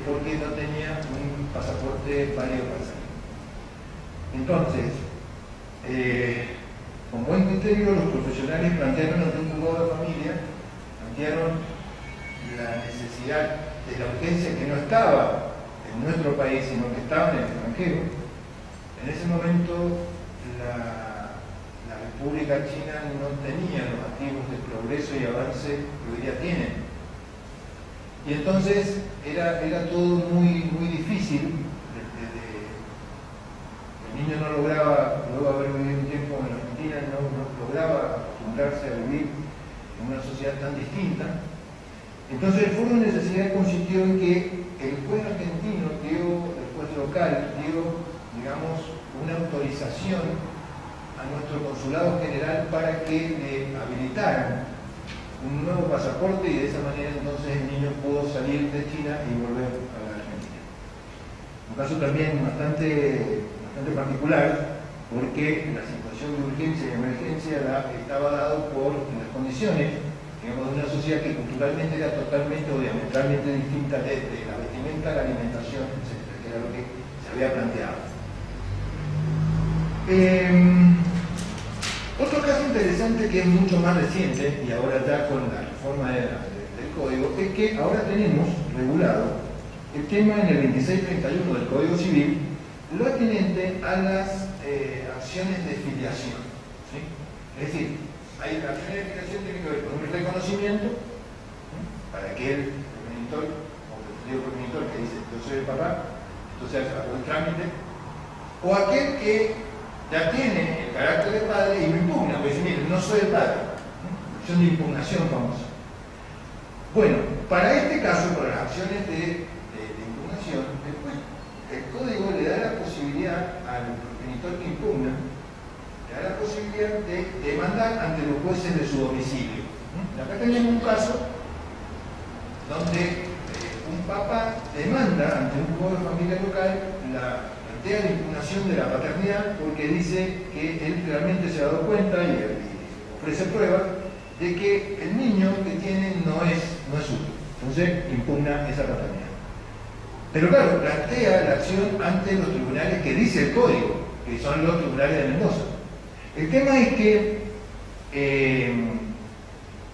porque no tenía un pasaporte válido para salir. Entonces, con buen criterio, los profesionales plantearon ante un juzgado de familia, plantearon la necesidad de la urgencia que no estaba en nuestro país, sino que estaba en el extranjero. En ese momento, la República China no tenía los activos de progreso y avance que hoy día tienen. Y entonces era todo muy difícil. El niño no lograba, luego de haber vivido un tiempo en Argentina, no lograba acostumbrarse a vivir en una sociedad tan distinta. Entonces el foro de necesidad consistió en que el juez argentino el juez local dio, digamos, una autorización a nuestro consulado general para que le habilitaran un nuevo pasaporte y de esa manera entonces el niño pudo salir de China y volver a la Argentina. Un caso también bastante particular, porque la situación de urgencia y emergencia estaba dado por las condiciones, digamos, de una sociedad que culturalmente era totalmente o diametralmente distinta de la vestimenta, la alimentación, etc., que era lo que se había planteado. Otro caso interesante que es mucho más reciente, y ahora ya con la reforma del Código, es que ahora tenemos regulado el tema en el 2631 del Código Civil, lo atinente a las acciones de filiación. ¿Sí? Es decir, hay la acción de filiación tiene que ver con un reconocimiento, ¿sí?, para que el progenitor, o el progenitor que dice yo soy el papá, entonces hago el trámite, o aquel que ya tiene el carácter de padre y lo impugna, porque dice, mire, no soy el padre. Acción de impugnación famosa. Bueno, para este caso, para las acciones de impugnación, el Código le da la posibilidad al progenitor que impugna, le da la posibilidad de demandar ante los jueces de su domicilio. Acá tenemos un caso donde un papá demanda ante un juzgado de familia local la impugnación de la paternidad porque dice que él realmente se ha dado cuenta y ofrece pruebas de que el niño que tiene no es suyo. Entonces impugna esa paternidad. Pero claro, plantea la acción ante los tribunales que dice el Código, que son los tribunales de Mendoza. El tema es que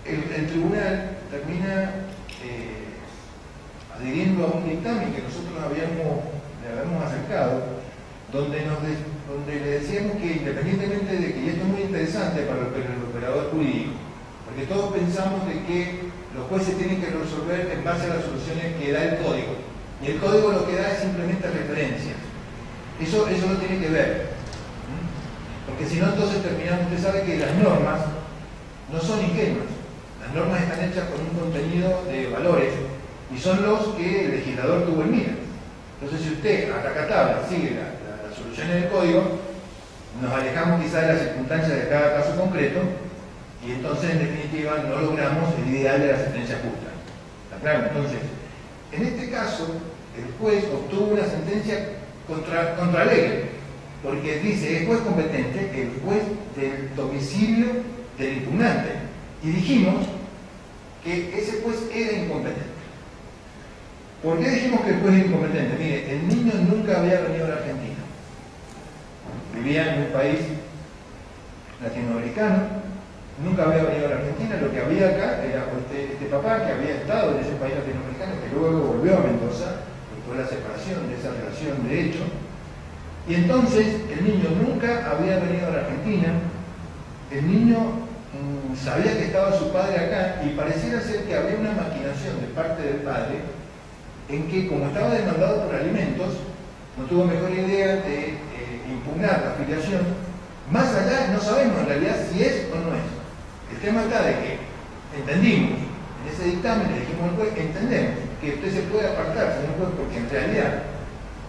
el tribunal termina adhiriendo a un dictamen que nosotros le habíamos acercado, donde le decíamos que independientemente de que, y esto es muy interesante para el operador jurídico, porque todos pensamos de que los jueces tienen que resolver en base a las soluciones que da el Código, y el Código lo que da es simplemente referencias. Eso no tiene que ver, porque si no entonces terminamos. Usted sabe que las normas no son ingenuas, las normas están hechas con un contenido de valores y son los que el legislador tuvo en mira. Entonces, si usted a racatabla sigue las soluciones del Código, nos alejamos quizás de las circunstancias de cada caso concreto y entonces, en definitiva, no logramos el ideal de la sentencia justa. ¿Está claro? Entonces, en este caso, el juez obtuvo una sentencia contra ley, porque dice, es juez competente el juez del domicilio del impugnante. Y dijimos que ese juez era incompetente. ¿Por qué dijimos que el juez era incompetente? Mire, el niño nunca había venido a la Argentina. Vivía en un país latinoamericano, nunca había venido a la Argentina. Lo que había acá era este papá que había estado en ese país latinoamericano, que luego volvió a Mendoza, después de la separación de esa relación de hecho. Y entonces el niño nunca había venido a la Argentina. El niño sabía que estaba su padre acá y pareciera ser que había una maquinación de parte del padre en que, como estaba demandado por alimentos, no tuvo mejor idea de impugnar la filiación. Más allá, no sabemos en realidad si es o no es. El tema está de que entendimos, en ese dictamen le dijimos al juez, entendemos que usted se puede apartar, señor juez, porque en realidad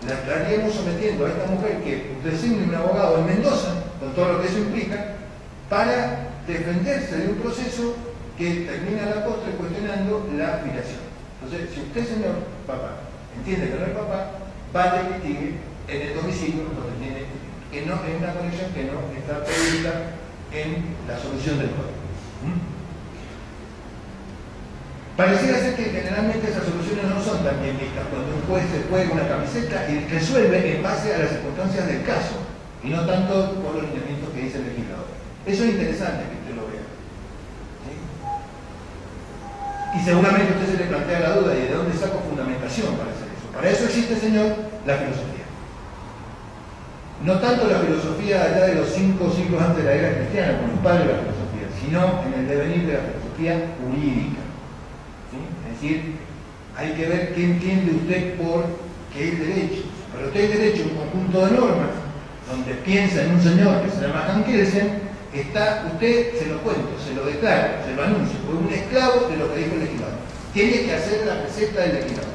la estaríamos sometiendo a esta mujer que designe un abogado en Mendoza, con todo lo que eso implica, para defenderse de un proceso que termina a la postre cuestionando la filiación. Entonces, si usted, señor papá, entiende que no es papá, vaya y litigue en el domicilio donde tiene, que no es una conexión que no está prevista en la solución del código. Pareciera ser que generalmente esas soluciones no son tan bien vistas, cuando un juez se juega una camiseta y resuelve en base a las circunstancias del caso, y no tanto por los lineamientos que dice el legislador. Eso es interesante que usted lo vea. ¿Sí? Y seguramente usted se le plantea la duda de dónde saco fundamentación para hacer eso. Para eso existe, señor, la filosofía. No tanto la filosofía allá de los 5 siglos antes de la era cristiana, con los padres de la filosofía, sino en el devenir de la filosofía jurídica. ¿Sí? Es decir, hay que ver qué entiende usted por qué es derecho. Para usted es derecho un conjunto de normas, donde piensa en un señor que se llama Hans Kelsen, está, usted se lo cuento, se lo declaro, se lo anuncio, fue un esclavo de lo que dijo el legislador. Tiene que hacer la receta del legislador.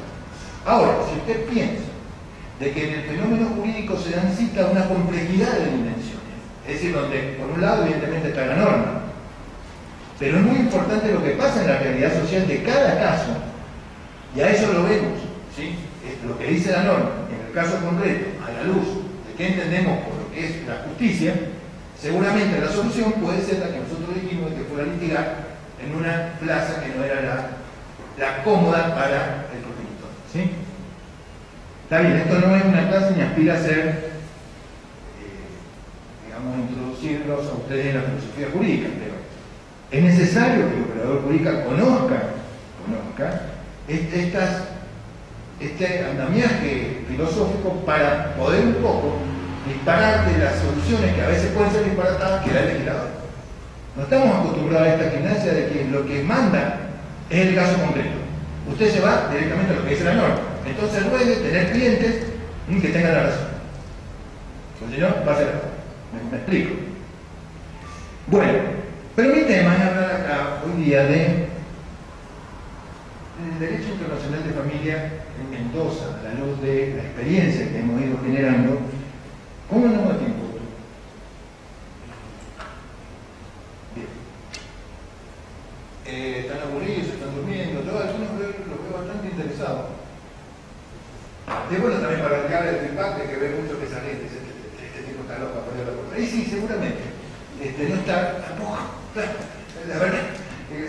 Ahora, si usted piensa de que en el fenómeno jurídico se dan cita a una complejidad de dimensiones, es decir, donde por un lado evidentemente está la norma, pero es muy importante lo que pasa en la realidad social de cada caso, y a eso lo vemos, ¿sí? Es lo que dice la norma, en el caso concreto, a la luz de qué entendemos por lo que es la justicia, seguramente la solución puede ser la que nosotros dijimos, que fuera litigar en una plaza que no era la cómoda para el progenitor, ¿sí? Está bien, esto no es una clase ni aspira a ser, digamos, introducirlos a ustedes en la filosofía jurídica, pero es necesario que el operador jurídico conozca este andamiaje filosófico para poder un poco disparar de las soluciones que a veces pueden ser disparatadas que da el legislador. No estamos acostumbrados a esta gimnasia de que lo que manda es el caso concreto. Usted se va directamente a lo que dice la norma. Entonces puede tener clientes que tengan la razón. Pues si no, va a ser me explico. Bueno, pero mi tema es hablar acá hoy día del derecho internacional de familia en Mendoza, a la luz de la experiencia que hemos ido generando. ¿Cómo andamos de tiempo? Bien. Están aburridos, están durmiendo, todo, algunos los veo bastante interesados. Es bueno también para radicar el impacto que ve mucho que sale este tipo está loco para la puerta. Y sí, seguramente. No está tampoco. La verdad,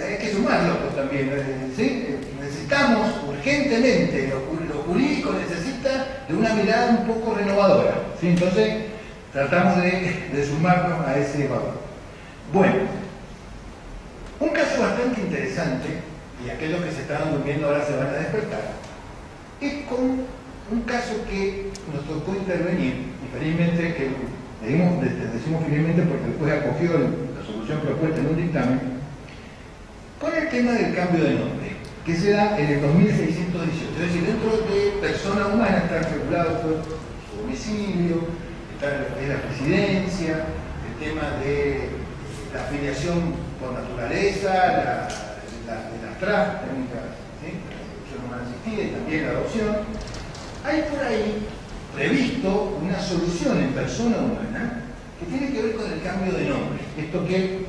hay que sumar locos también. ¿Sí? Necesitamos urgentemente, lo jurídico necesita de una mirada un poco renovadora. ¿Sí? Entonces, tratamos de sumarnos a ese valor. Bueno, un caso bastante interesante, y aquellos que se estaban durmiendo ahora se van a despertar, es con un caso que nos tocó intervenir, y felizmente, que decimos finalmente porque después acogió la solución propuesta en un dictamen, con el tema del cambio de nombre, que se da en el 2618. Es decir, dentro de persona humana está regulado su domicilio, está la residencia, el tema de la afiliación por naturaleza, las TRAF, técnicas, ¿sí? La adopción humana asistida y también la adopción. Hay por ahí previsto una solución en persona humana que tiene que ver con el cambio de nombre. Esto que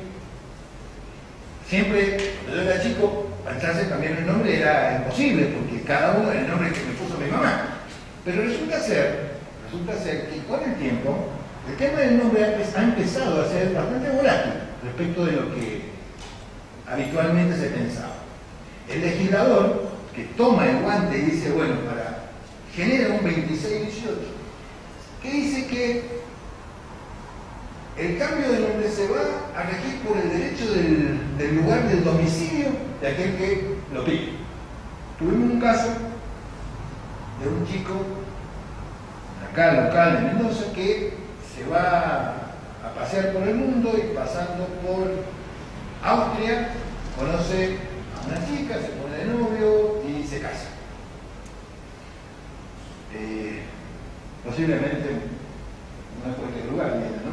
siempre, cuando yo era chico, pensarse cambiar el nombre era imposible, porque cada uno era el nombre que me puso mi mamá. Pero resulta ser que con el tiempo, el tema del nombre ha empezado a ser bastante volátil respecto de lo que habitualmente se pensaba. El legislador que toma el guante y dice, bueno, genera un 2618, que dice que el cambio de nombre se va a regir por el derecho del lugar del domicilio de aquel que lo pide. Tuvimos un caso de un chico acá local de Mendoza que se va a pasear por el mundo y pasando por Austria conoce a una chica, se pone de novio y se casa. Posiblemente no es cualquier lugar, ¿no?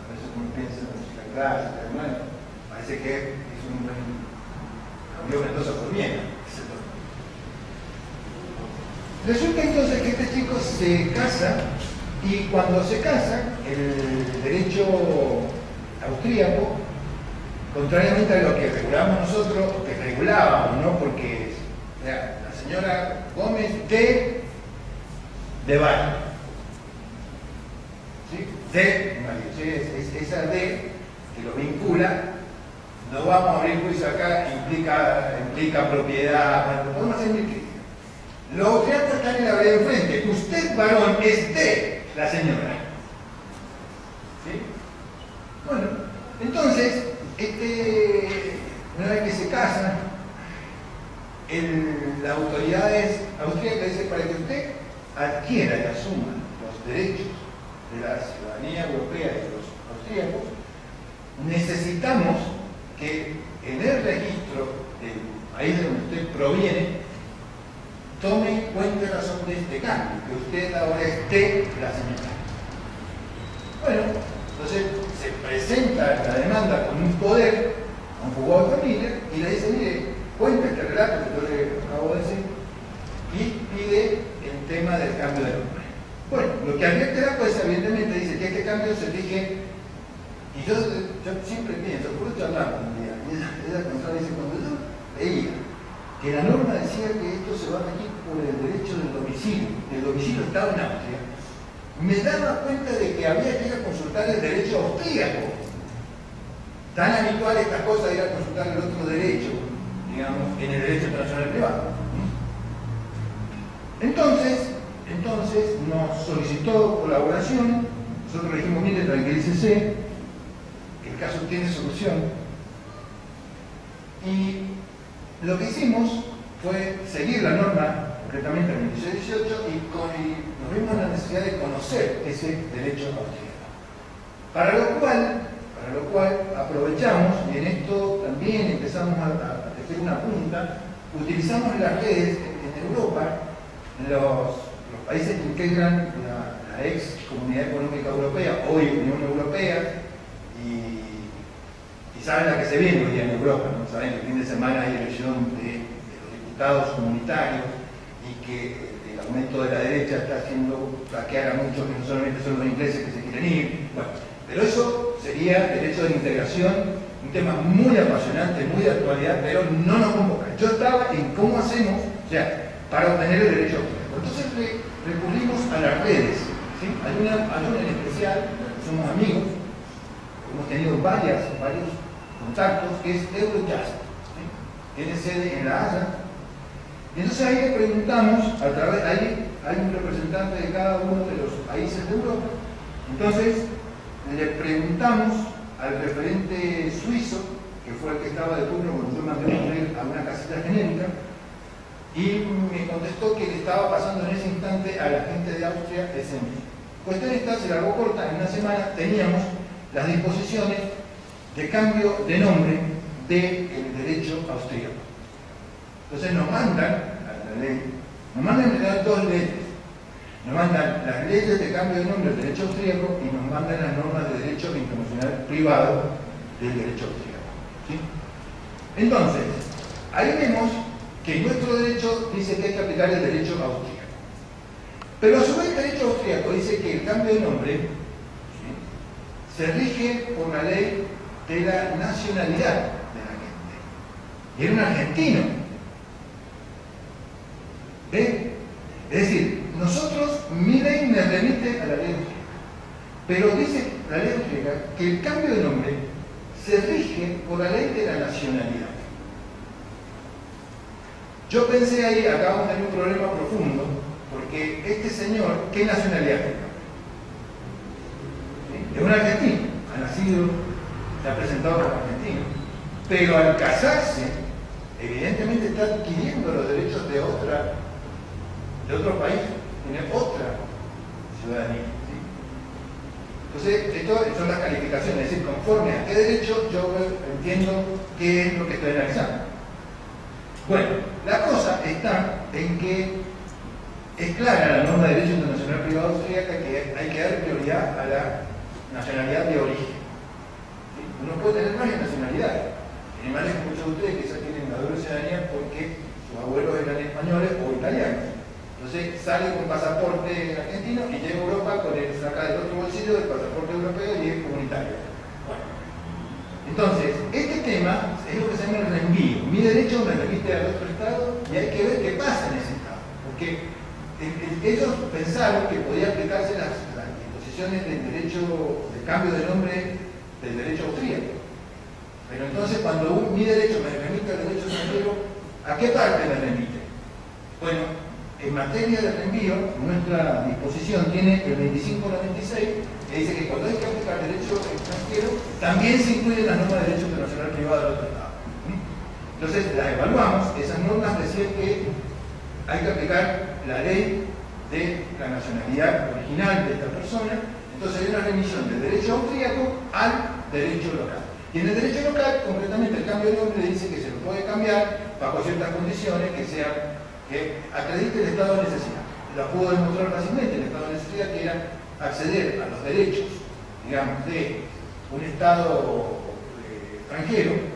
A veces uno piensa en música clásica, hermano, parece que es un cambió Mendoza por Viena. Resulta entonces que este chico se casa y cuando se casa, el derecho austríaco, contrariamente a lo que regulamos nosotros, que regulábamos, ¿no? Porque la señora Gómez de Valle, ¿sí? De María, ¿sí? Esa D que lo vincula no vamos a abrir juicio acá, implica propiedad, bueno, podemos hacer mil críticas. Los austriacos están en la vereda enfrente. Usted, varón, es de la señora. ¿Sí? Bueno, entonces, una vez que se casan, las autoridades austríacas dicen, para que usted adquiera y asuma los derechos de la ciudadanía europea y de los austríacos, necesitamos que en el registro del país de donde usted proviene tome en cuenta razón de este cambio, que usted ahora es de la señora. Bueno, entonces se presenta la demanda con un poder, a un juzgado de familia, y le dice, mire, cuenta este relato que yo le acabo de decir, y pide el tema del cambio de nombre. Bueno, lo que advierte la jueza, evidentemente, dice que este cambio se rige, y yo siempre pienso, por eso hablamos un día, y ella contaba, dice, cuando yo veía que la norma decía que esto se va a regir por el derecho del domicilio estaba en Austria, me daba cuenta de que había que ir a consultar el derecho austríaco. Tan habitual estas cosas de ir a consultar el otro derecho, digamos, en el derecho internacional privado. Entonces nos solicitó colaboración, nosotros le dijimos, mire, tranquilícese, que el caso tiene solución, y lo que hicimos fue seguir la norma, concretamente el 2618, y nos vimos la necesidad de conocer ese derecho austríaco. Para lo cual aprovechamos, y en esto también empezamos a tejer una punta, utilizamos las redes en Europa, los países que integran la ex Comunidad Económica Europea, hoy Unión Europea, y saben la que se viene hoy día en Europa, ¿no? Saben que el fin de semana hay elección de los diputados comunitarios y que el aumento de la derecha está haciendo flaquear a muchos que no solamente son los ingleses que se quieren ir. Bueno, pero eso sería derecho de integración, un tema muy apasionante, muy de actualidad, pero no nos convoca. Yo estaba en cómo hacemos, o sea, para obtener el derecho austríaco. Entonces recurrimos a las redes, ¿sí? Hay una en especial, somos amigos, hemos tenido varios contactos, que es Eurojust, ¿sí? Tiene sede en La Haya. Y entonces ahí le preguntamos, ahí hay un representante de cada uno de los países de Europa, entonces le preguntamos al referente suizo, que fue el que estaba de turno cuando yo mandé a una casilla genérica, y me contestó que le estaba pasando en ese instante a la gente de Austria ese mail. Cuestión esta, se largó corta, en una semana teníamos las disposiciones de cambio de nombre del derecho austríaco. Entonces nos mandan a la ley, nos mandan en realidad dos leyes. Nos mandan las leyes de cambio de nombre del derecho austríaco y nos mandan las normas de derecho internacional privado del derecho austríaco. ¿Sí? Entonces, ahí vemos que nuestro derecho dice que hay que aplicar el derecho austríaco. Pero a su vez el derecho austríaco dice que el cambio de nombre, ¿sí?, se rige por la ley de la nacionalidad de la gente. Y era un argentino. ¿Ven? Es decir, mi ley me remite a la ley austríaca. Pero dice la ley austríaca que el cambio de nombre se rige por la ley de la nacionalidad. Yo pensé ahí, acá vamos a tener un problema profundo, porque este señor, ¿qué nacionalidad tiene? ¿Sí? Es un argentino, ha nacido, se ha presentado como argentino, pero al casarse, evidentemente está adquiriendo los derechos de otro país, tiene otra ciudadanía. ¿Sí? Entonces, esto son las calificaciones, es decir, conforme a qué derecho yo entiendo qué es lo que estoy analizando. Bueno, la cosa está en que es clara la norma de derecho internacional privado austríaca que hay que dar prioridad a la nacionalidad de origen. ¿Sí? Uno puede tener varias nacionalidades. En Alemania, muchos de ustedes quizás tienen la doble ciudadanía porque sus abuelos eran españoles o italianos. Entonces sale con pasaporte argentino y llega a Europa saca del otro bolsillo del pasaporte europeo y es comunitario. Bueno. Entonces, este tema es lo que se llama el reenvío. Mi derecho me remite al otro Estado y hay que ver qué pasa en ese Estado. Porque ellos pensaron que podía aplicarse las disposiciones del derecho de cambio de nombre del derecho austríaco. Pero entonces cuando mi derecho me remite al derecho extranjero, ¿a qué parte me remite? Bueno, en materia de reenvío, nuestra disposición tiene el 2596, que dice que cuando hay que aplicar derecho extranjero, también se incluyen las normas de derecho internacional privado del otro Estado. Entonces las evaluamos, esas normas decían que hay que aplicar la ley de la nacionalidad original de esta persona. Entonces hay una remisión del derecho austríaco al derecho local. Y en el derecho local, concretamente, el cambio de nombre dice que se lo puede cambiar bajo ciertas condiciones que acredite el estado de necesidad. Lo pudo demostrar fácilmente, el estado de necesidad que era acceder a los derechos, digamos, de un estado extranjero,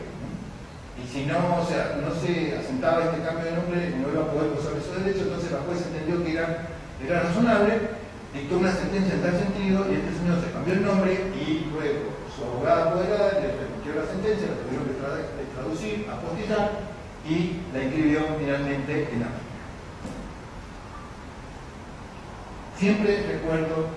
y si no, no se asentaba este cambio de nombre, no iba a poder gozar de esos derechos. Entonces la jueza entendió que era razonable, dictó una sentencia en tal sentido, y este señor se cambió el nombre, y luego su abogada apoderada le remitió la sentencia, la tuvieron que traducir, apostillar, y la inscribió finalmente en acta. Siempre recuerdo,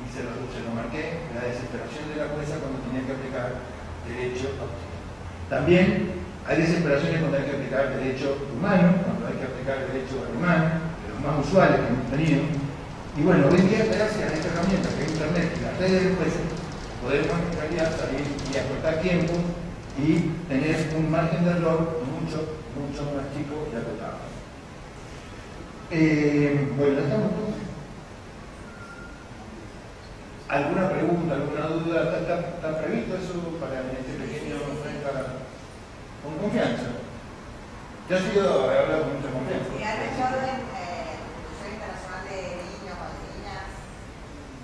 y se lo marqué, la desesperación de la jueza cuando tenía que aplicar derecho austríaco. También hay desesperaciones cuando hay que aplicar derecho rumano, cuando hay que aplicar derecho alemán, de los más usuales que hemos tenido. Y bueno, hoy en día, gracias a esta herramienta que es Internet y las redes de jueces, podemos en realidad salir y acortar tiempo y tener un margen de error mucho más chico y acotado. Bueno, ya estamos todos. ¿Alguna pregunta, alguna duda? ¿Está previsto eso para este pequeño con confianza? Yo he hablado con mucha confianza. ¿Y hay orden Institución Internacional de Niños o Niñas?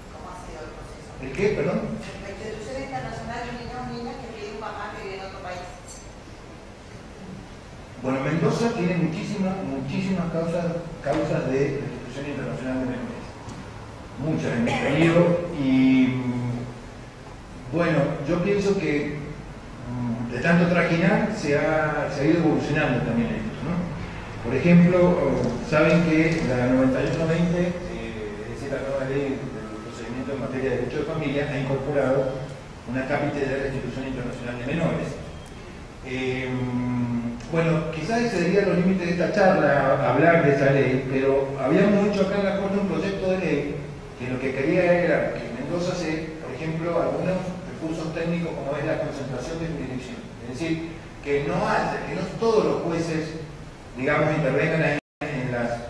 ¿Cómo ha sido el proceso? ¿El qué, perdón? La Institución Internacional de Niños o Niñas que pide un papá que vive en otro país. Bueno, Mendoza tiene muchísimas causas de Institución Internacional de Menores. Muchas hemos tenido y bueno, yo pienso que de tanto trajinar se ha ido evolucionando también esto, ¿no? Por ejemplo, saben que la 9120, es decir, la nueva ley del procedimiento en materia de derecho de familia, ha incorporado una cápite de la Institución Internacional de Menores. Bueno, quizás excedería los límites de esta charla hablar de esa ley, pero habíamos hecho acá en la Corte un proyecto de ley que lo que quería era que Mendoza por ejemplo, algunos recursos técnicos como es la concentración de jurisdicción. Es decir, que no todos los jueces, digamos, intervengan en las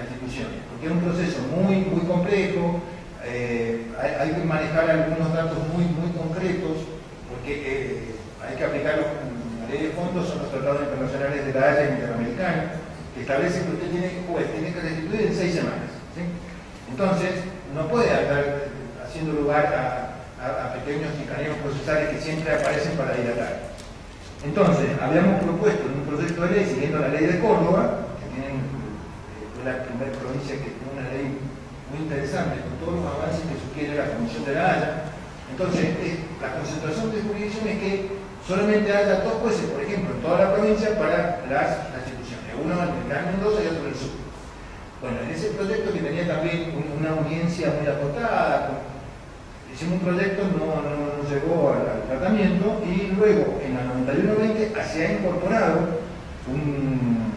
restituciones, porque es un proceso muy complejo, hay que manejar algunos datos muy concretos, porque hay que aplicar la ley de fondos, son los tratados internacionales de la Haya Interamericana, que establecen que usted tiene que restituir en 6 semanas. ¿Sí? Entonces, no puede andar haciendo lugar a pequeños chicaneos procesales que siempre aparecen para dilatar. Entonces, habíamos propuesto en un proyecto de ley, siguiendo la ley de Córdoba, que fue la primera provincia que tiene una ley muy interesante, con todos los avances que sugiere la Comisión de la Haya. Entonces, la concentración de jurisdicción es que solamente haya 2 jueces, por ejemplo, en toda la provincia para las restituciones, uno en el Gran Mendoza y otro en el sur. Bueno, en ese proyecto que tenía también una audiencia muy acotada, hicimos un proyecto, no llegó al tratamiento, y luego en la 9120 se ha incorporado un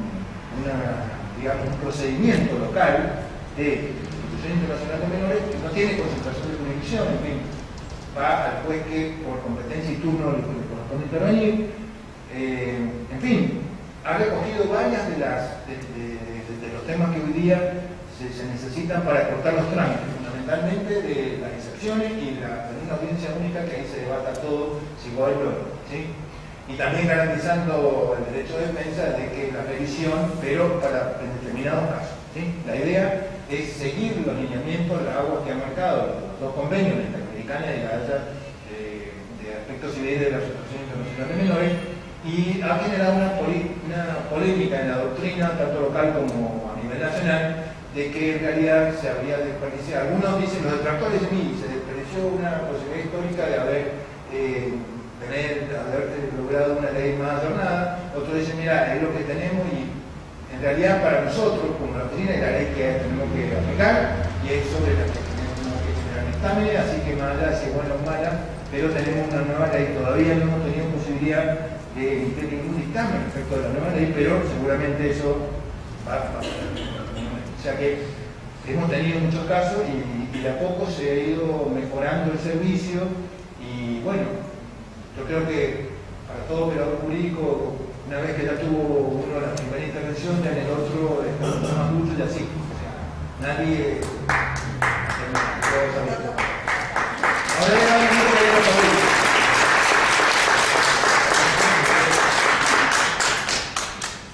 procedimiento local de Institución Internacional de Menores que no tiene concentración de jurisdicción, en fin, va al juez que por competencia y turno le corresponde intervenir. En fin, ha recogido varias de los temas que hoy día se necesitan para cortar los trámites, fundamentalmente de las excepciones y de una audiencia única que ahí se debata todo si va y luego, ¿sí? Y también garantizando el derecho de defensa de que la revisión, pero para determinados casos, ¿sí? La idea es seguir los lineamientos de la agua que han marcado los 2 convenios, la Interamericana y la Haya de aspectos civiles de la Asociación Internacional de Menores, y ha generado una polémica en la doctrina, tanto local como a nivel nacional, de que en realidad se habría desperdiciado. Algunos dicen, los detractores de mí, se desperdició una posibilidad histórica de haber logrado una ley más adornada. Otros dicen, mira, es lo que tenemos y en realidad para nosotros, como la oficina, es la ley que tenemos que aplicar y es sobre la que tenemos que generar exámenes, así que más allá de si es buena o mala, pero tenemos una nueva ley, todavía no hemos tenido posibilidad posibilidad de emitir ningún dictamen respecto a la nueva ley, pero seguramente eso va a pasar. O sea que hemos tenido muchos casos y de a poco se ha ido mejorando el servicio y bueno, yo creo que para todo operador jurídico, una vez que ya tuvo uno la primera intervención, ya en el otro está mucho más mucho y así. O sea, nadie... Ahora le damos un poco de la.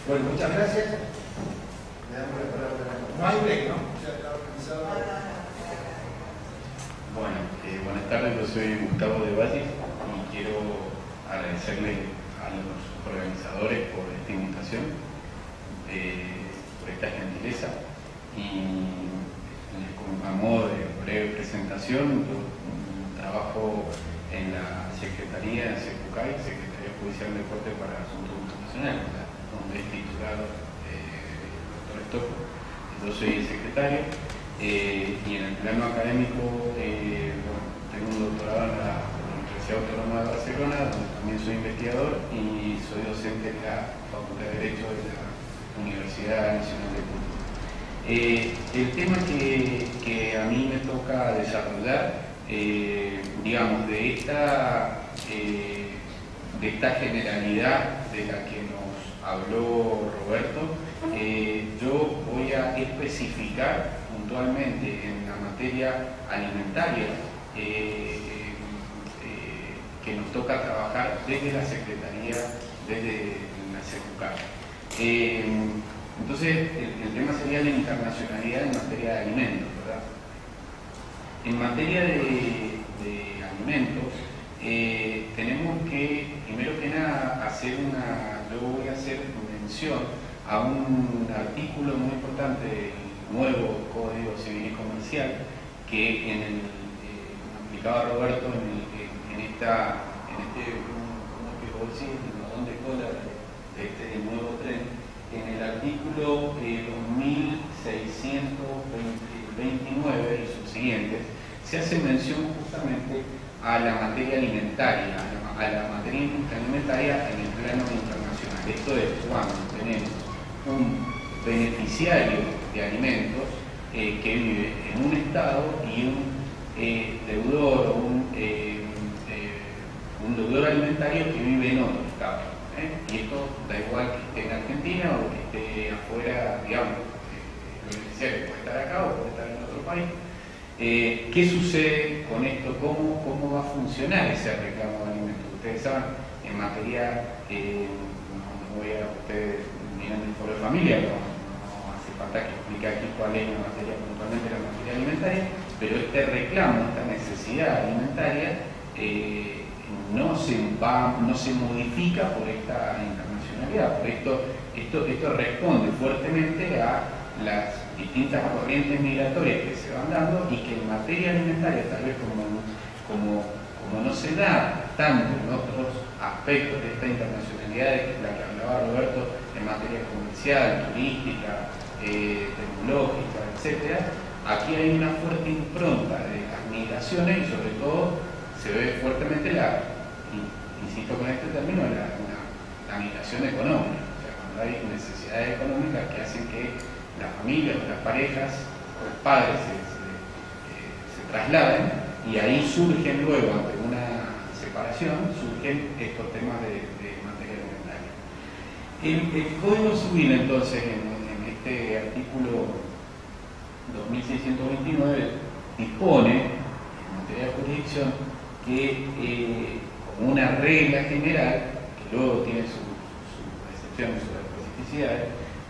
Bueno, muchas gracias. Le damos la palabra. No hay break, ¿no? Ya está organizado. Bueno, buenas tardes, yo soy Gustavo de Valle y quiero agradecerle a los organizadores por esta invitación, por esta gentileza y a modo de breve presentación, yo trabajo en la Secretaría de Secucay, Secretaría Judicial de Corte para Asuntos Internacionales, donde es titulado el doctor Stocco. Yo soy el secretario y en el plano académico tengo un doctorado en la Universidad Autónoma de Barcelona, donde también soy investigador y soy docente en la Facultad de Derecho de la Universidad Nacional de Cuba. El tema que a mí me toca desarrollar, digamos, de esta generalidad de la que nos habló Roberto, yo voy a especificar puntualmente en la materia alimentaria que nos toca trabajar desde la Secretaría, desde la Secucay. Entonces, el tema sería la internacionalidad en materia de alimentos, ¿verdad? En materia de alimentos, tenemos que, primero que nada, yo voy a hacer mención a un artículo muy importante del nuevo Código Civil y Comercial que aplicaba Roberto en este de este nuevo tren, en el artículo 2629 y subsiguientes, se hace mención justamente a la materia alimentaria, a la materia alimentaria en el plano internacional. Esto es cuando tenemos un beneficiario de alimentos que vive en un estado y un deudor, un deudor alimentario que vive en otro estado. Y esto da igual que esté en Argentina o que esté afuera, digamos, el beneficiario puede estar acá o puede estar en otro país. ¿Qué sucede con esto? ¿Cómo va a funcionar ese reclamo de alimentos? Ustedes saben, en materia, ustedes miran el foro de familia, no hace falta que explique aquí cuál es la materia, puntualmente la materia alimentaria, pero este reclamo, esta necesidad alimentaria, no se modifica por esta internacionalidad. Por esto responde fuertemente a las distintas corrientes migratorias que se van dando y que en materia alimentaria, tal vez como no se da tanto en otros aspectos de esta internacionalidad de la que hablaba Roberto, en materia comercial, turística, tecnológica, etc., aquí hay una fuerte impronta de las migraciones y sobre todo se ve fuertemente insisto con este término, la migración económica. O sea, cuando hay necesidades económicas que hacen que las familias, las parejas, los padres se trasladen y ahí surgen luego, ante una separación, surgen estos temas de materia alimentaria. El Código Civil, entonces, en este artículo 2629, dispone, en materia de jurisdicción, que como una regla general, que luego tiene sus excepciones, sus especificidades,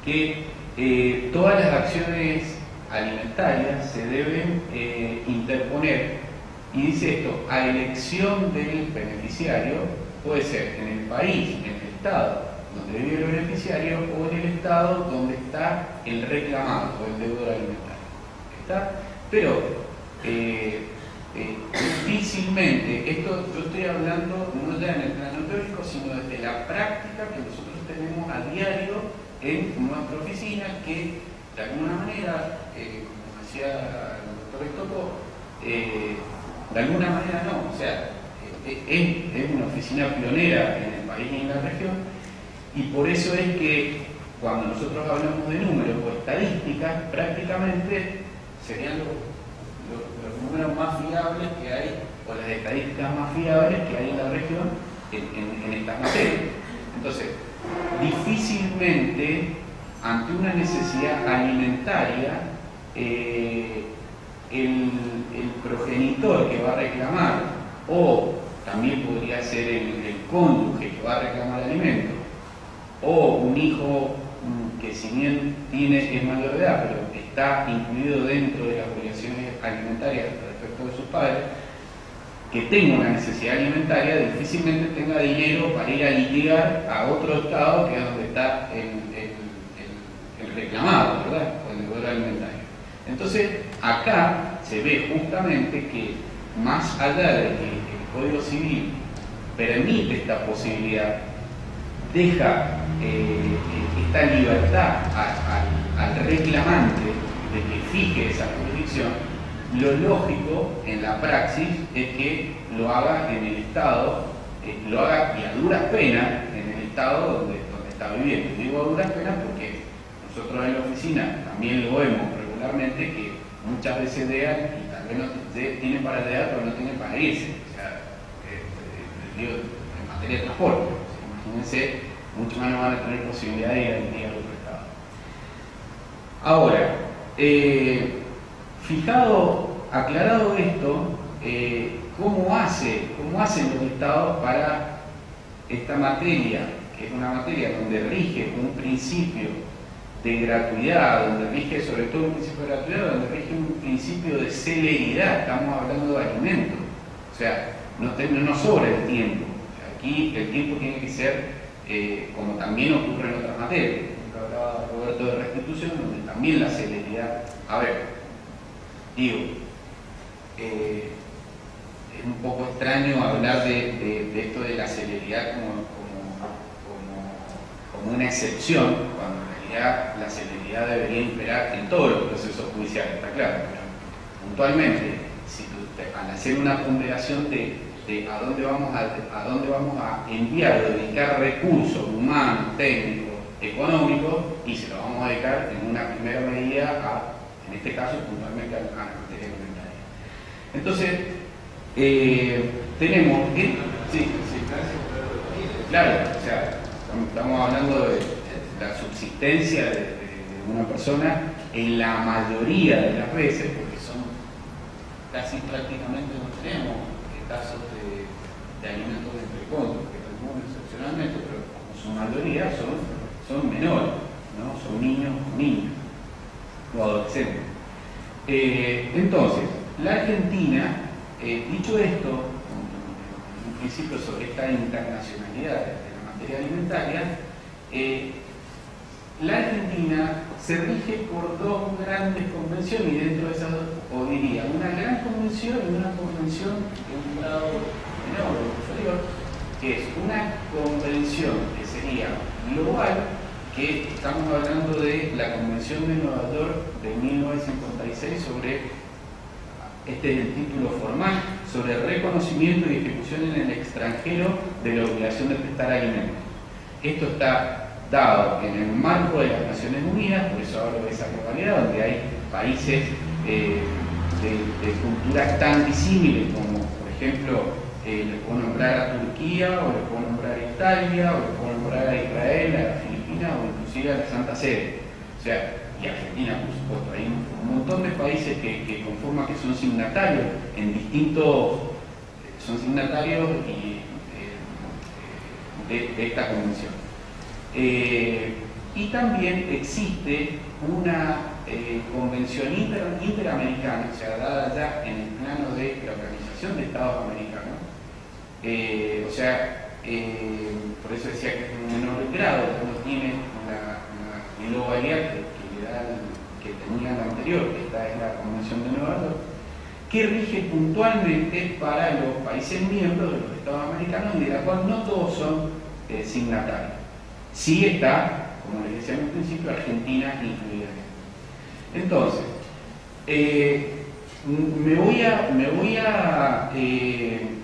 que todas las acciones alimentarias se deben interponer, y dice esto, a elección del beneficiario, puede ser en el país, en el estado donde vive el beneficiario o en el estado donde está el reclamado o el deudor alimentario. ¿Está? Pero difícilmente, esto yo estoy hablando no ya en el plano teórico, sino desde la práctica que nosotros tenemos a diario en nuestra oficina, que de alguna manera, como decía el doctor Stocco, de alguna manera no, o sea, es una oficina pionera en el país y en la región, y por eso es que cuando nosotros hablamos de números o estadísticas, prácticamente serían los números más fiables que hay, o las estadísticas más fiables que hay en la región en estas materias. Entonces, difícilmente, ante una necesidad alimentaria, el progenitor que va a reclamar, o también podría ser el cónyuge que va a reclamar alimento, o un hijo que si bien es mayor de edad, pero está incluido dentro de las obligaciones alimentarias respecto de sus padres, que tenga una necesidad alimentaria, difícilmente tenga dinero para ir a litigar a otro estado que es donde está el reclamado, ¿verdad? O el deudor alimentario. Entonces, acá se ve justamente que, más allá de que el Código Civil permite esta posibilidad, deja esta libertad al reclamante de que fije esa jurisdicción. Lo lógico en la praxis es que lo haga en el estado, lo haga y a duras penas en el estado donde está viviendo. Digo a duras penas porque nosotros en la oficina también lo vemos regularmente, que muchas veces dean y tal vez no tienen para dear pero no tienen para irse. O sea, digo, en materia de transporte, imagínense, mucho más no van a tener posibilidad de ir a otro estado. Ahora, aclarado esto, ¿cómo hacen los estados para esta materia, que es una materia donde rige un principio de gratuidad, donde rige sobre todo un principio de gratuidad, donde rige un principio de celeridad? Estamos hablando de alimentos, o sea, no sobra el tiempo. O sea, aquí el tiempo tiene que ser, como también ocurre en otras materias, como hablaba Roberto de restitución, donde también la celeridad, a ver, digo, es un poco extraño hablar de esto de la celeridad como una excepción, cuando en realidad la celeridad debería imperar en todos los procesos judiciales, está claro, pero puntualmente, al hacer una ponderación de a dónde vamos a enviar o dedicar recursos humanos, técnicos, económicos, y se lo vamos a dedicar en una primera medida en este caso puntualmente a la materia alimentaria. Entonces, tenemos que... Sí, claro, o sea, estamos hablando de la subsistencia de una persona en la mayoría de las veces, porque son casi prácticamente no tenemos casos de alimentos de entrecondo, que tenemos excepcionalmente, pero como su mayoría son menores, ¿no? Son niños o adolescentes. Entonces, la Argentina, dicho esto, un principio sobre esta internacionalidad de la materia alimentaria, la Argentina se rige por dos grandes convenciones, y dentro de esas dos, o diría, una gran convención y una convención de un grado menor o inferior, que es una convención que sería global, que estamos hablando de la Convención de Nueva York de 1956 sobre, este es el título formal, sobre el reconocimiento y ejecución en el extranjero de la obligación de prestar alimentos. Esto está dado en el marco de las Naciones Unidas, por eso hablo de esa globalidad, donde hay países de culturas tan disímiles como, por ejemplo, les puedo nombrar a Turquía, o les puedo nombrar a Italia, o les puedo nombrar a Israel, a Filipinas, o inclusive a la Santa Sede. O sea, y Argentina, por supuesto. Hay un montón de países que conforman, que son signatarios en distintos, son signatarios de esta convención. Y también existe una convención interamericana, o sea, dada ya en el plano de la Organización de Estados Americanos, o sea, por eso decía que es un menor grado, no tiene la globalidad que tenía la anterior, que esta es la Convención de Nueva York, que rige puntualmente para los países miembros de los Estados Americanos, de la cual no todos son signatarios. Sí está, como les decía en un principio, Argentina incluida. Entonces, me voy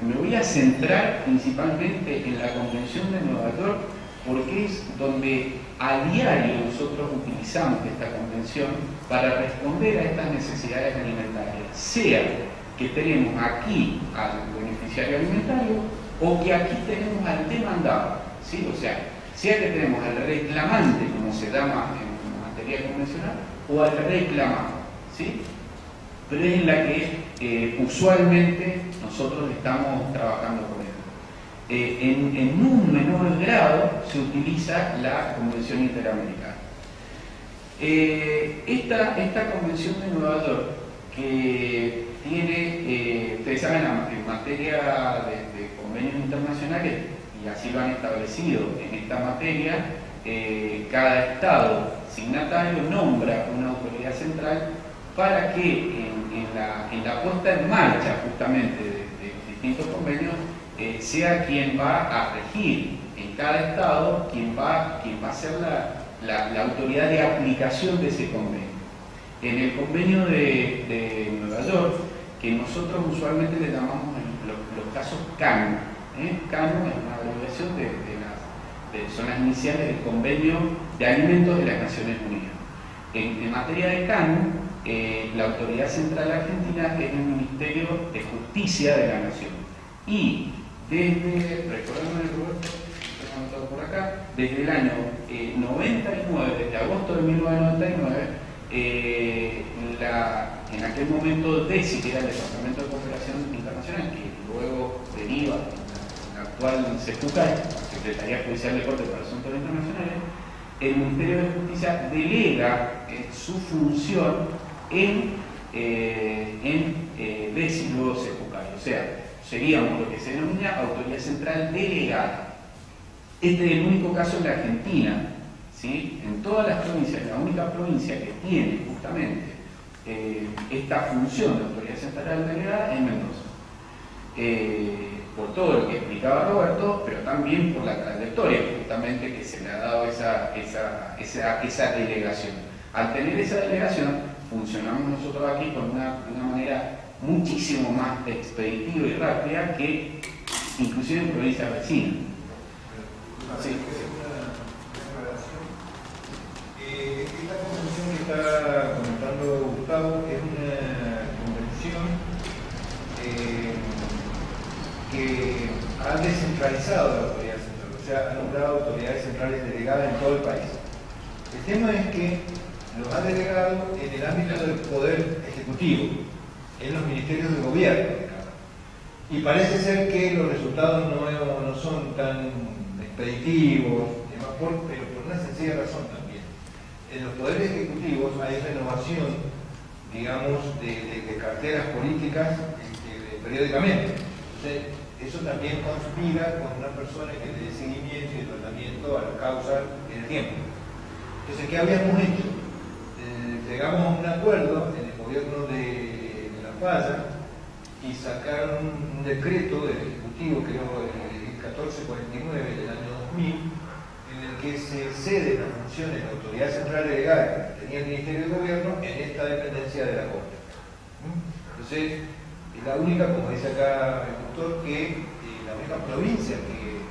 me voy a centrar principalmente en la Convención de Nueva York porque es donde a diario nosotros utilizamos esta convención para responder a estas necesidades alimentarias, sea que tenemos aquí al beneficiario alimentario o que aquí tenemos al demandado, ¿sí? O sea que tenemos al reclamante, como se llama en materia convencional, o al reclamado, ¿sí? Pero es en la que usualmente nosotros estamos trabajando con él. En un menor grado se utiliza la Convención Interamericana. Esta Convención de Nueva York, que tiene, ustedes saben, en materia de convenios internacionales, y así lo han establecido en esta materia, cada Estado signatario nombra una autoridad central para que en la puesta en marcha justamente de distintos convenios sea quien va a regir en cada Estado, quien va a ser la autoridad de aplicación de ese convenio. En el convenio de Nueva York, que nosotros usualmente le llamamos los casos CANU, CANU es una abreviación son las iniciales del Convenio de Alimentos de las Naciones Unidas. En materia de CANU, la autoridad central argentina es el Ministerio de Justicia de la Nación. Y recordemos Roberto, anotado por acá, desde el año 99, desde agosto de 1999, en aquel momento DECI, que era el Departamento de Cooperación Internacional, que luego deriva en la actual SEJUCAI, Secretaría Judicial de Corte para Asuntos Internacionales, el Ministerio de Justicia delega su función en DECI, luego SEJUCAI. O sea, seríamos lo que se denomina autoridad central delegada. Este es el único caso en la Argentina, ¿sí? En todas las provincias, la única provincia que tiene justamente esta función de autoridad central delegada es Mendoza. Por todo lo que explicaba Roberto, pero también por la trayectoria justamente que se le ha dado esa delegación. Al tener esa delegación, funcionamos nosotros aquí con una manera muchísimo más expeditiva y rápida que inclusive en provincias vecinas. Sí. Esta convención que está comentando Gustavo es una convención que ha descentralizado la autoridad central, o sea, ha nombrado autoridades centrales delegadas en todo el país. El tema es que los ha delegado en el ámbito del poder ejecutivo, en los ministerios de gobierno. Y parece ser que los resultados no son tan expeditivos, pero por una sencilla razón también. En los poderes ejecutivos hay renovación, digamos, de carteras políticas periódicamente. Entonces, eso también conspira con una persona que le dé seguimiento y tratamiento a la causa en el tiempo. Entonces, ¿qué habíamos hecho? Llegamos a un acuerdo en el gobierno de La Falla y sacaron un decreto del Ejecutivo, creo el 1449 del año 2000, en el que se cede las funciones de la autoridad central delegada que tenía el Ministerio de Gobierno en esta dependencia de la Corte. Entonces, es la única, como dice acá el doctor, que la única provincia que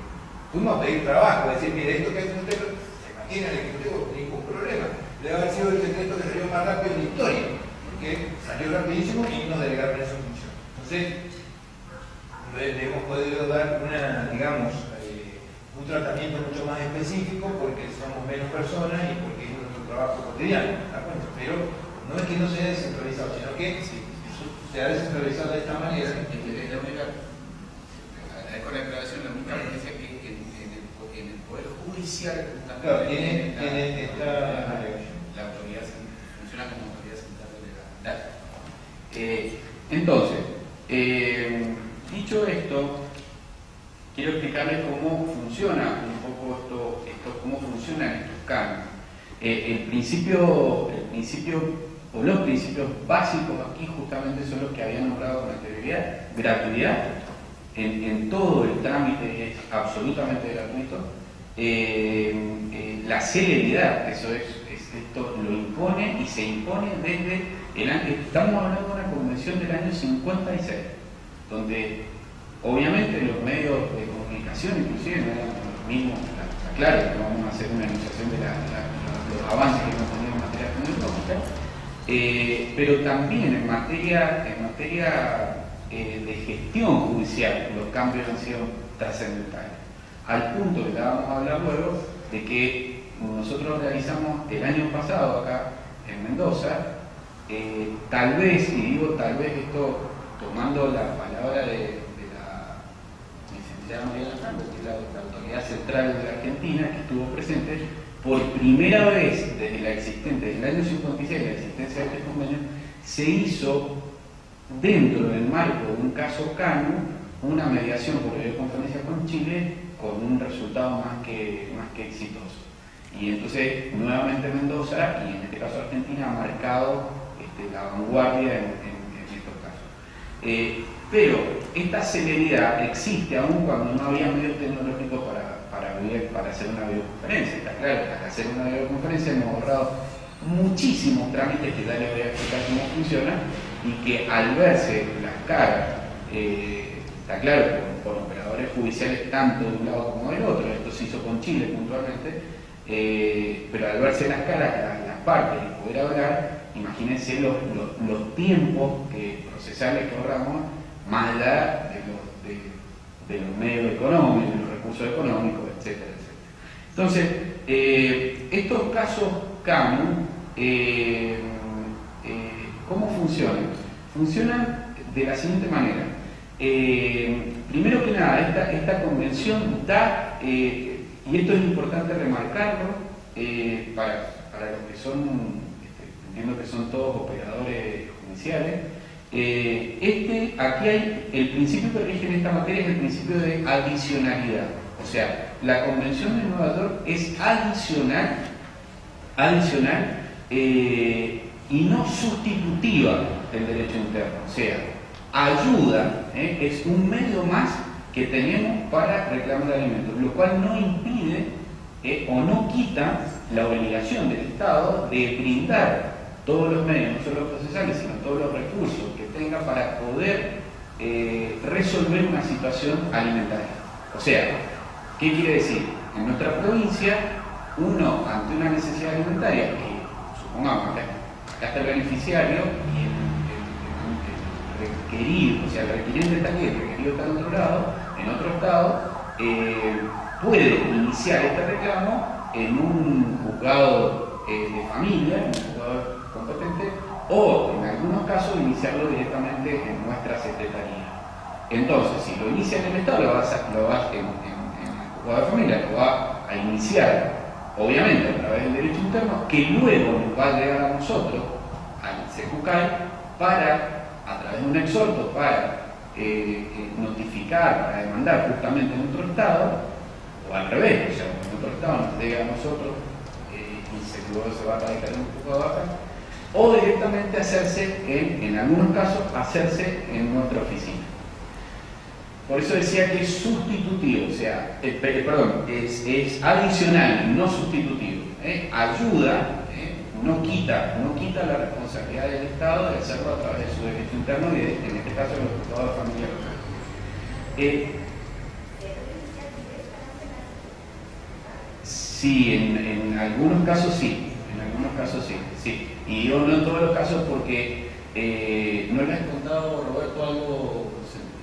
fuimos a pedir trabajo, es decir, mire, esto que hace usted se mantiene en el Ejecutivo, ningún problema. Debe haber sido el decreto que salió más rápido en la historia, porque salió rapidísimo y nos delegaron esa función. Entonces, le hemos podido dar un tratamiento mucho más específico porque somos menos personas y porque es nuestro trabajo cotidiano, pero no es que no se haya descentralizado, sino que se ha descentralizado de esta manera. Con la aclaración, la única diferencia que en el Poder Judicial claro, tiene esta la autoridad funciona como autoridad central delegada. Entonces, dicho esto, quiero explicarles cómo funciona un poco cómo funcionan estos cambios. El principio o los principios básicos aquí justamente son los que había nombrado con anterioridad: gratuidad, en todo el trámite es absolutamente gratuito, la celeridad, eso esto lo impone y se impone desde el año, estamos hablando de una convención del año 56, donde Obviamente los medios de comunicación inclusive no eran los mismos, está claro que vamos a hacer una enunciación de los avances que hemos tenido en materia tecnológica, pero también en materia de gestión judicial los cambios han sido trascendentales, al punto que la vamos a hablar luego de que nosotros realizamos el año pasado acá en Mendoza, tal vez, y digo tal vez esto tomando la palabra de la licenciada Mariana Franco, que es la autoridad central de la Argentina, que estuvo presente, por primera vez desde el año 56, la existencia de este convenio, se hizo dentro del marco de un caso CANU una mediación por videoconferencia con Chile con un resultado más que exitoso. Y entonces nuevamente Mendoza, y en este caso Argentina, ha marcado la vanguardia en estos casos. Pero esta celeridad existe aún cuando no había medios tecnológicos para hacer una videoconferencia. Está claro que al hacer una videoconferencia hemos ahorrado muchísimos trámites, que ya les voy a explicar cómo funciona, y que al verse las caras, está claro que por operadores judiciales tanto de un lado como del otro, esto se hizo con Chile puntualmente, pero al verse las caras, las partes y poder hablar, imagínense los tiempos procesales que ahorramos, más allá de los medios económicos, de los recursos económicos, etcétera, etcétera. Entonces, estos casos CANU, ¿cómo funcionan? Funcionan de la siguiente manera. Primero que nada, esta convención da, y esto es importante remarcarlo, para los que son, entiendo que son todos operadores judiciales, aquí hay el principio que rige en esta materia, es el principio de adicionalidad. O sea, la Convención de Nueva York es adicional y no sustitutiva del derecho interno. O sea, ayuda, es un medio más que tenemos para reclamar alimentos, lo cual no impide o no quita la obligación del Estado de brindar todos los medios, no solo procesales, sino todos los recursos que tenga para poder resolver una situación alimentaria. O sea, ¿qué quiere decir? En nuestra provincia, uno, ante una necesidad alimentaria, que supongamos acá está el beneficiario y el requerido, o sea, el requiriente está aquí, el requerido está en otro lado, en otro estado, puede iniciar este reclamo en un juzgado de familia, en un juzgado competente, o en algunos casos iniciarlo directamente en nuestra secretaría. Entonces, si lo inicia en el Estado, lo va en el juzgado de familia, lo va a iniciar, obviamente, a través del derecho interno, que luego nos va a llegar a nosotros, al CEJUCAI, para, a través de un exhorto, para notificar, para demandar justamente en otro Estado, o al revés, o sea, en otro Estado nos llega a nosotros y luego se va a radicar en un juzgado acá, o directamente hacerse, en algunos casos, hacerse en nuestra oficina. Por eso decía que es sustitutivo, o sea, es adicional, no sustitutivo. Ayuda, no quita la responsabilidad del Estado de hacerlo a través de su derecho interno y en este caso de los juzgados de familia local. Sí, en algunos casos sí, sí. Y digo no en todos los casos porque no le has contado, Roberto, algo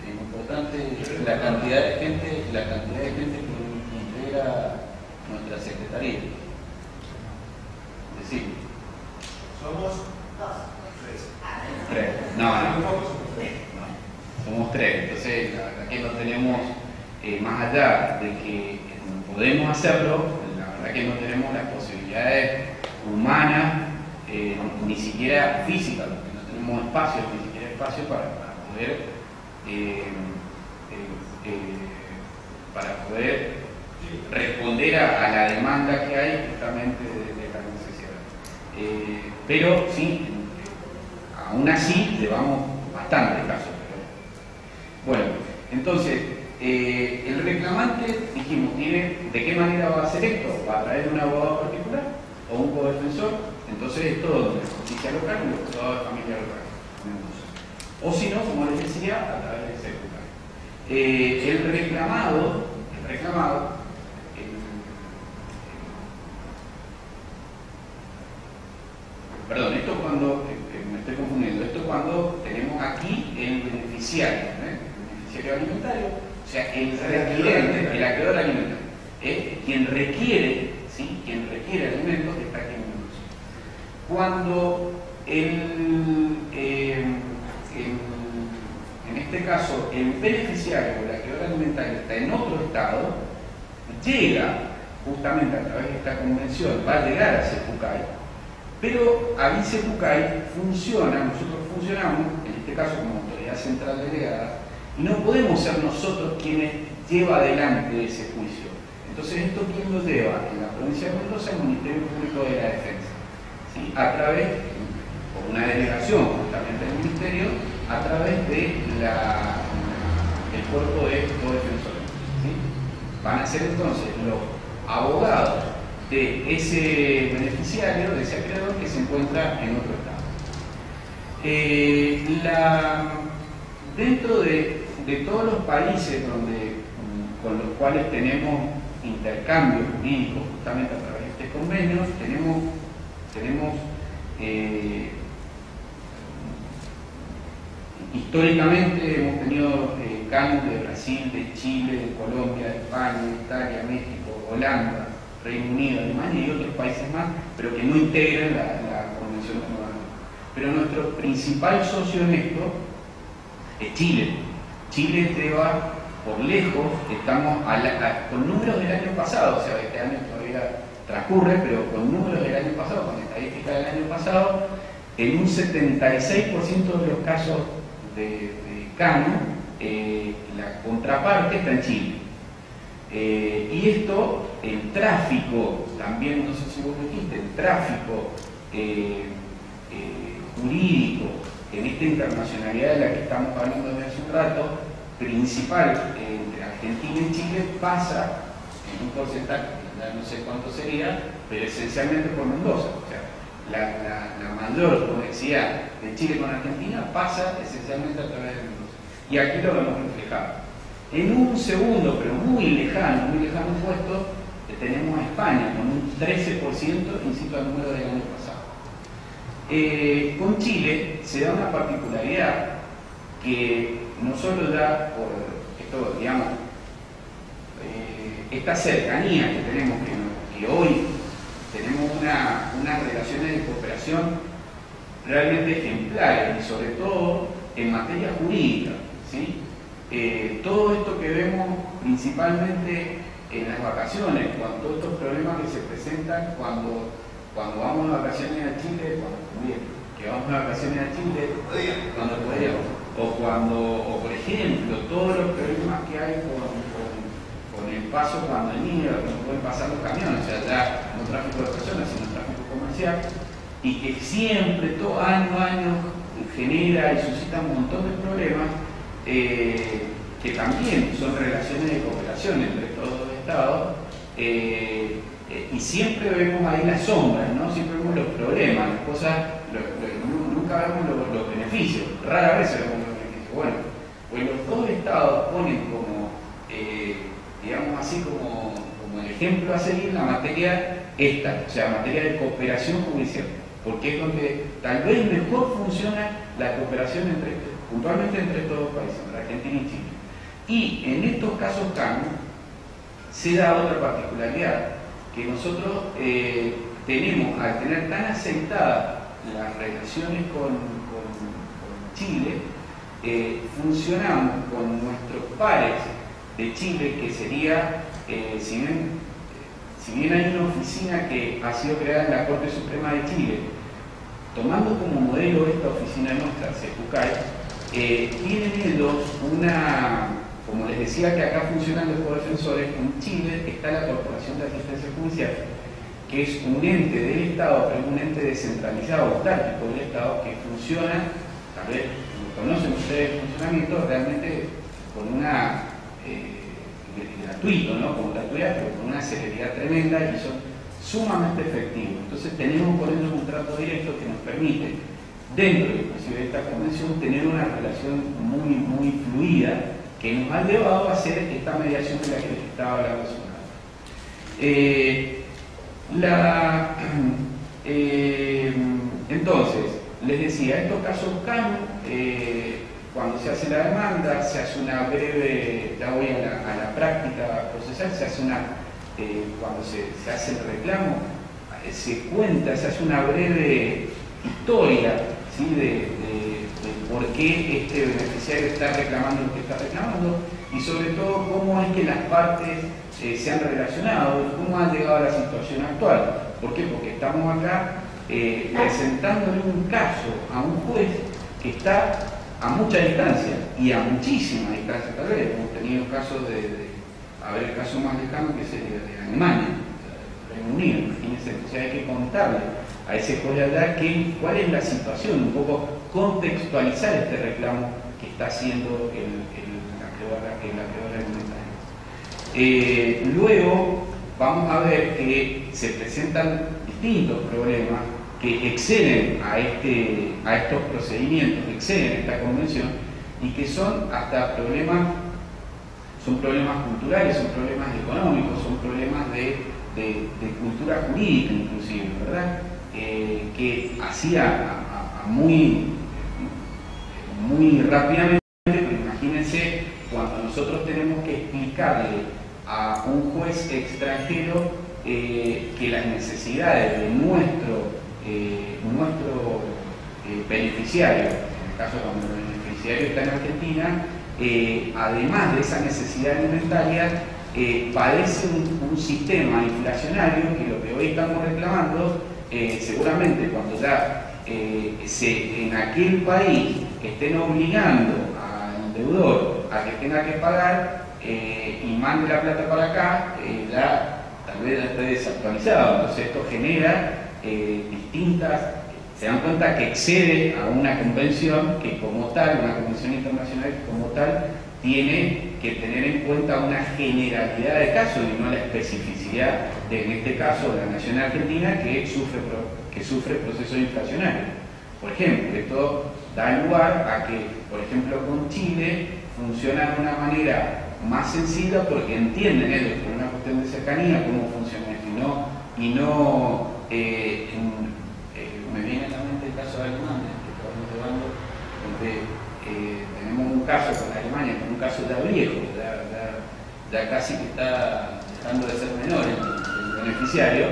importante, la cantidad de gente que integra nuestra secretaría. Sí. Somos tres. No, somos tres. Entonces, la verdad que no tenemos, más allá de que podemos hacerlo, la verdad que no tenemos las posibilidades humanas, ni siquiera físicas, porque no tenemos espacio, ni siquiera espacio para poder responder a la demanda que hay justamente de la necesidad. Pero sí, aún así llevamos bastante casos. Bueno, entonces, el reclamante, dijimos, tiene de qué manera va a hacer esto, va a traer un abogado particular o un codefensor, entonces es todo de justicia local y los de familia local. O si no, como les decía, a través del CEJUCAI. el reclamado, perdón, esto cuando, me estoy confundiendo, esto cuando tenemos aquí el beneficiario, el beneficiario alimentario, o sea, el requirente, el acreedor alimentario, quien requiere, ¿sí? Quien requiere alimentos que está aquí en el negocio. Cuando en este caso el beneficiario o el acreedor alimentario está en otro estado, llega justamente a través de esta convención, va a llegar a CEPUCAI, pero ahí CEPUCAI funciona, nosotros funcionamos, en este caso como autoridad central delegada, y no podemos ser nosotros quienes lleva adelante ese juicio. Entonces, ¿esto quién lo lleva? En la provincia de Mendoza, el Ministerio Público de la Defensa, ¿sí? A través, por una delegación justamente del Ministerio, a través de el cuerpo de codefensores, ¿sí? Van a ser entonces los abogados de ese beneficiario, de ese acreedor que se encuentra en otro estado. Dentro de todos los países con los cuales tenemos intercambio jurídico justamente a través de este convenio, tenemos históricamente hemos tenido canos de Brasil, de Chile, de Colombia, de España, Italia, México, Holanda, Reino Unido, Alemania y otros países más, pero que no integran la Convención de Nueva York. Pero nuestro principal socio en esto es Chile. Chile lleva por lejos, estamos con números del año pasado, o sea, este año todavía transcurre, pero con números del año pasado, con estadísticas del año pasado, en un 76% de los casos de cano, la contraparte está en Chile. Y esto, el tráfico, también, no sé si vos lo dijiste, el tráfico jurídico en esta internacionalidad de la que estamos hablando desde hace un rato, principal entre Argentina y Chile, pasa en un porcentaje, ya no sé cuánto sería, pero esencialmente por Mendoza. O sea, la mayor conexidad de Chile con Argentina pasa esencialmente a través de Mendoza. Y aquí lo vemos reflejado. En un segundo, pero muy lejano puesto, tenemos a España con un 13%, insisto al número del año pasado. Con Chile se da una particularidad que no solo da por esto, digamos, esta cercanía que tenemos, que hoy tenemos unas relaciones de cooperación realmente ejemplares y sobre todo en materia jurídica, ¿sí? Todo esto que vemos principalmente en las vacaciones, con todos estos problemas que se presentan cuando vamos de vacaciones a Chile, cuando podíamos, o por ejemplo, todos los problemas que hay con el paso cuando nieva, que no pueden pasar los camiones, o sea, ya no tráfico de personas, sino tráfico comercial, y que siempre, todo año a año, genera y suscita un montón de problemas, que también son relaciones de cooperación entre estos dos estados, y siempre vemos ahí las sombras, ¿no? Siempre vemos los problemas, las cosas, nunca vemos los beneficios, rara vez vemos los beneficios. Bueno, pues los dos estados ponen como, digamos así, como el ejemplo a seguir la materia esta, o sea, materia de cooperación judicial, porque es donde tal vez mejor funciona la cooperación puntualmente entre estos dos países, entre Argentina y Chile. Y en estos casos CAN se da otra particularidad, que nosotros tenemos, al tener tan aceptadas las relaciones con Chile, funcionamos con nuestros pares de Chile, que sería, si bien hay una oficina que ha sido creada en la Corte Suprema de Chile, tomando como modelo esta oficina nuestra, CEPUCAI, tienen ellos como les decía que acá funcionan los codefensores, en Chile está la Corporación de Asistencia Judicial, que es un ente del Estado, pero un ente descentralizado, autárquico del Estado, que funciona, tal vez conocen ustedes el funcionamiento, realmente con gratuito, ¿no? Con gratuidad, pero con una celeridad tremenda, y son sumamente efectivos. Entonces tenemos por ellos un trato directo que nos permite, dentro inclusive de esta convención, tener una relación muy fluida, que nos ha llevado a hacer esta mediación de la que les estaba hablando hace un rato. Entonces, les decía, estos casos CAN, cuando se hace la demanda, se hace una breve, ya voy a la práctica procesal, se hace cuando se hace el reclamo, se cuenta, se hace una breve historia, ¿sí? de por qué este beneficiario está reclamando lo que está reclamando y sobre todo cómo es que las partes se han relacionado y cómo han llegado a la situación actual. ¿Por qué? Porque estamos acá presentándole un caso a un juez que está a mucha distancia y a muchísima distancia tal vez. Hemos tenido casos a ver, el caso más lejano que sería de Alemania, Reino Unido, imagínense. Entonces hay que contarle a ese juez de allá cuál es la situación, un poco contextualizar este reclamo que está haciendo la acreedora alimentaria. Luego vamos a ver que se presentan distintos problemas que exceden a estos procedimientos, que exceden esta convención y que son hasta problemas culturales, son problemas económicos, son problemas de cultura jurídica inclusive, ¿verdad? Que hacía muy rápidamente, pero imagínense cuando nosotros tenemos que explicarle a un juez extranjero que las necesidades de nuestro beneficiario, en el caso cuando el beneficiario está en Argentina, además de esa necesidad alimentaria, padece un sistema inflacionario que lo que hoy estamos reclamando, seguramente cuando ya en aquel país estén obligando al deudor a que tenga que pagar y mande la plata para acá, tal vez esté desactualizado. Entonces esto genera se dan cuenta que excede a una convención que como tal, una convención internacional que como tal tiene que tener en cuenta una generalidad de casos y no la especificidad en este caso, de la nación argentina que sufre procesos inflacionarios. Por ejemplo, esto da lugar a que, por ejemplo, con Chile funciona de una manera más sencilla porque entienden ellos, por una cuestión de cercanía, cómo funciona esto me viene a la mente el caso de Alemania, que estamos llevando, donde tenemos un caso con Alemania, con un caso ya viejo, ya casi que está dejando de ser menor el beneficiario,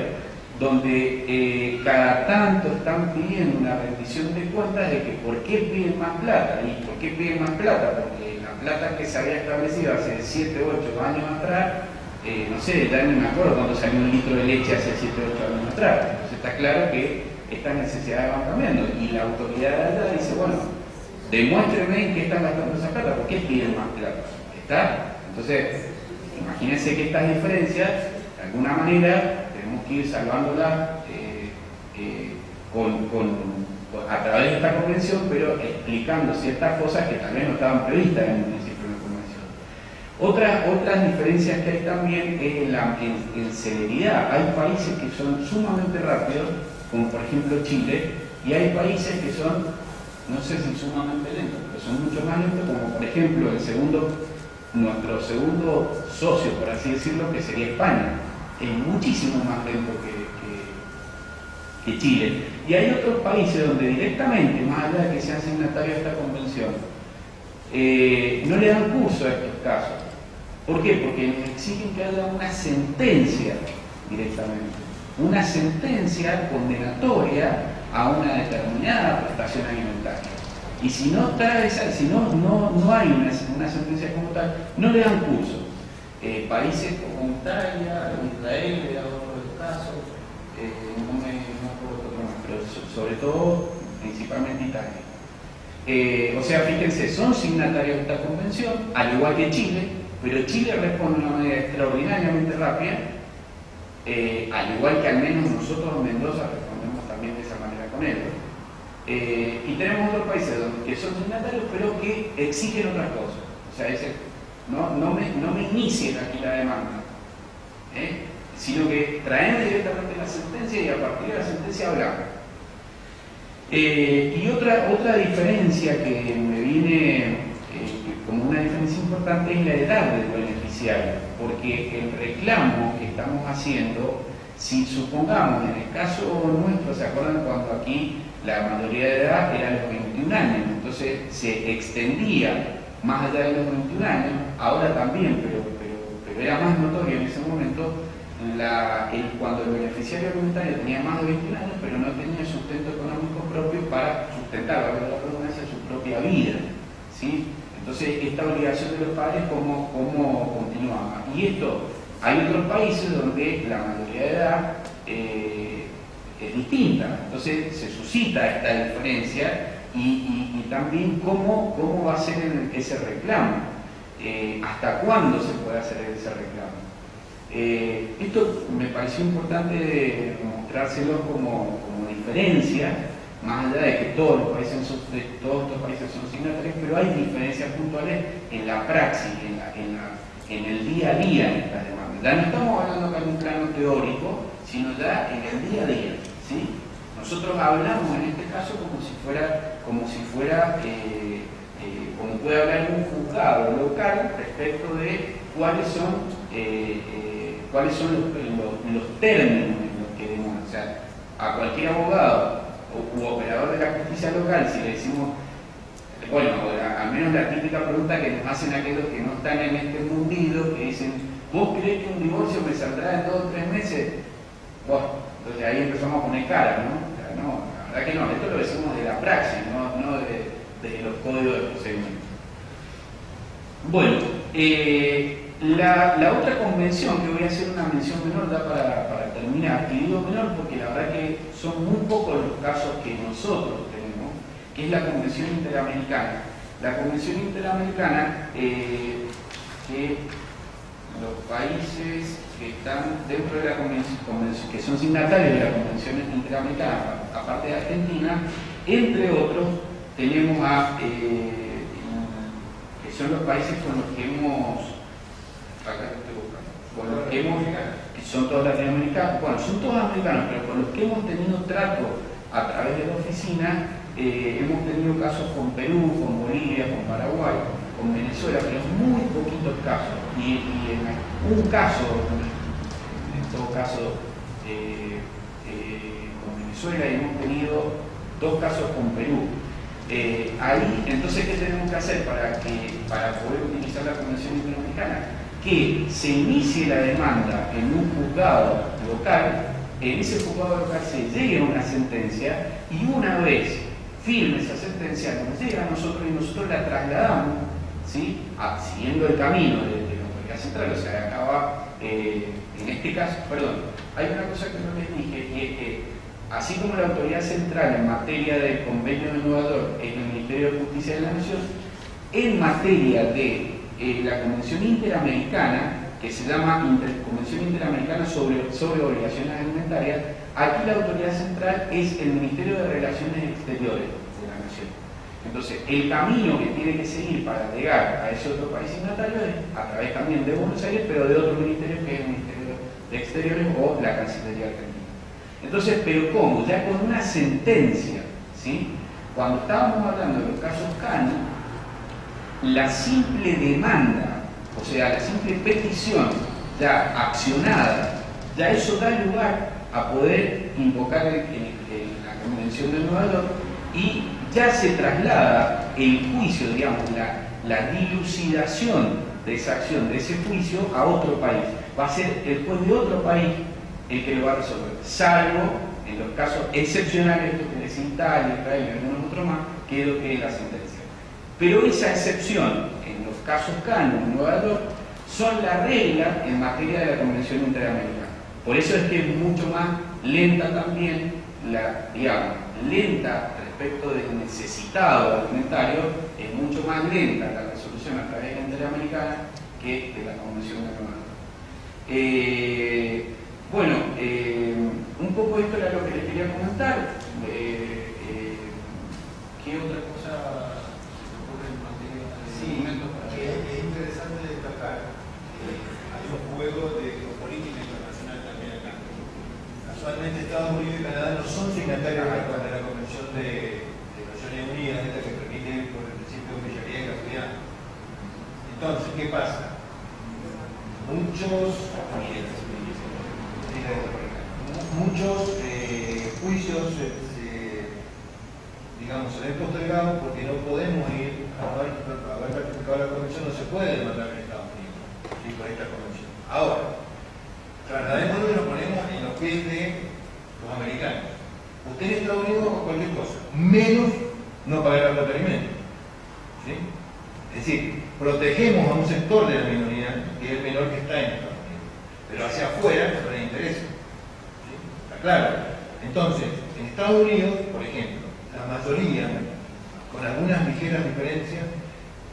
donde cada tanto están pidiendo una rendición de cuentas de que por qué piden más plata. ¿Y por qué piden más plata? Porque la plata que se había establecido hace 7 u 8 años atrás, no sé, ya no me acuerdo cuando salió un litro de leche hace 7 u 8 años atrás. Entonces está claro que estas necesidades van cambiando y la autoridad de allá dice, bueno, demuéstrenme en qué están gastando esa plata, ¿por qué piden más plata? ¿Está? Entonces, imagínense que estas diferencias, de alguna manera, tenemos que ir salvándolas a través de esta convención, pero explicando ciertas cosas que tal vez no estaban previstas en el principio de la convención. Otras diferencias que hay también es en celeridad. Hay países que son sumamente rápidos, como por ejemplo Chile, y hay países que son, no sé si sumamente lentos, pero son mucho más lentos, como por ejemplo nuestro segundo socio, por así decirlo, que sería España. Es muchísimo más lento que Chile. Y hay otros países donde directamente, más allá de que sean signatarios de esta convención, no le dan curso a estos casos. ¿Por qué? Porque les exigen que haya una sentencia directamente, una sentencia condenatoria a una determinada prestación alimentaria. Y si no hay una sentencia como tal, no le dan curso. Países como Italia, Israel, le da otros casos, no me acuerdo otro más, pero sobre todo, principalmente Italia. O sea, fíjense, son signatarios de esta convención, al igual que Chile, pero Chile responde de una manera extraordinariamente rápida, al igual que al menos nosotros en Mendoza respondemos también de esa manera con ellos. Y tenemos otros países que son signatarios, pero que exigen otras cosas. O sea, no me inicien aquí la demanda, sino que traen directamente la sentencia y a partir de la sentencia hablamos. Y otra diferencia que me viene, como una diferencia importante es la edad del beneficiario, porque el reclamo que estamos haciendo, si supongamos en el caso nuestro, ¿se acuerdan cuando aquí la mayoría de edad era los 21 años? Entonces se extendía más allá de los 21 años, ahora también, pero era más notorio en ese momento cuando el beneficiario alimentario tenía más de 21 años, pero no tenía sustento económico propio para sustentar, valga la redundancia, su propia vida, ¿sí? Entonces, esta obligación de los padres, ¿cómo continuaba? Y esto, hay otros países donde la mayoría de edad es distinta, entonces se suscita esta diferencia y también cómo va a ser ese reclamo, hasta cuándo se puede hacer ese reclamo. Esto me pareció importante mostrárselo como diferencia, más allá de que todos estos países son signatarios, pero hay diferencias puntuales en la praxis, en el día a día en estas demandas. Ya no estamos hablando acá en un plano teórico, sino ya en el día a día, ¿sí? Nosotros hablamos en este caso como puede hablar un juzgado local respecto de cuáles son los términos en los que demanda. O sea, a cualquier abogado u operador de la justicia local, si le decimos, bueno, al menos la típica pregunta que nos hacen aquellos que no están en este mundillo, que dicen, ¿vos crees que un divorcio me saldrá en 2 o 3 meses? Bueno, entonces ahí empezamos a poner cara, ¿no? O sea, no, la verdad que no, esto lo decimos de la praxis, no de los códigos de procedimiento. Bueno, la otra convención, que voy a hacer una mención menor ya para terminar, y digo menor porque la verdad que son muy pocos los casos que nosotros tenemos, que es la Convención Interamericana. La Convención Interamericana, que los países que están dentro de la convención, que son signatarios de la Convención Interamericana, aparte de Argentina, entre otros, tenemos que son los países con los que hemos, que son todos latinoamericanos, bueno, son todos americanos, pero con los que hemos tenido trato a través de la oficina, hemos tenido casos con Perú, con Bolivia, con Paraguay, con Venezuela, pero muy poquitos casos. Y en un caso, en todo caso, con Venezuela, y hemos tenido 2 casos con Perú. Ahí, entonces, ¿qué tenemos que hacer para poder utilizar la Convención Interamericana? Que se inicie la demanda en un juzgado local, en ese juzgado local se llegue a una sentencia, y una vez firme esa sentencia nos llega a nosotros y nosotros la trasladamos, ¿sí? Siguiendo el camino de la autoridad central. O sea, acaba, en este caso, perdón, hay una cosa que no les dije, y es que así como la autoridad central en materia del Convenio de Nueva York es el Ministerio de Justicia de la Nación, en materia de la Convención Interamericana, que se llama Convención Interamericana sobre Obligaciones Alimentarias, aquí la autoridad central es el Ministerio de Relaciones Exteriores de la Nación. Entonces, el camino que tiene que seguir para llegar a ese otro país signatario es a través también de Buenos Aires, pero de otro ministerio, que es el Ministerio de Exteriores o la Cancillería Argentina. Entonces, ¿pero cómo? Ya con una sentencia, ¿sí? Cuando estábamos hablando de los casos Cano, la simple demanda, o sea, la simple petición ya accionada, ya eso da lugar a poder invocar la Convención de Nueva York, y ya se traslada el juicio, digamos, la dilucidación de esa acción, de ese juicio, a otro país. Va a ser el juez de otro país el que lo va a resolver, salvo en los casos excepcionales, esto que es Italia, Israel y algunos otros más, que es lo que es la sentencia. Pero esa excepción, en los casos Cano en Nueva York, son la regla en materia de la Convención Interamericana. Por eso es que es mucho más lenta también, lenta respecto del necesitado alimentario, es mucho más lenta la resolución a través de la Interamericana que de la Convención de Nueva York. Bueno, un poco esto era lo que les quería comentar. ¿Qué otra cosa se me ocurre en materia de documentos? Es interesante destacar que hay un juego de geopolítica internacional también acá. Casualmente Estados Unidos y Canadá no son signatarios de la Convención de Naciones Unidas, esta que permite por el principio de mayoría castellana. Entonces, ¿qué pasa? Muchos juicios digamos, se ven postergados porque no podemos ir a haber ratificado la convención, no se puede demandar en Estados Unidos, ¿sí? Por esta convención. Ahora, trasladémonos y nos ponemos en los pies de los americanos. Usted en Estados Unidos haga cualquier cosa, menos no pagar la cuota de alimentos, ¿sí? Es decir, protegemos a un sector de la minoría, que es el menor que está en Estados Unidos, pero hacia afuera no le interesa, ¿sí? Está claro. Entonces, en Estados Unidos, por ejemplo, la mayoría, con algunas ligeras diferencias,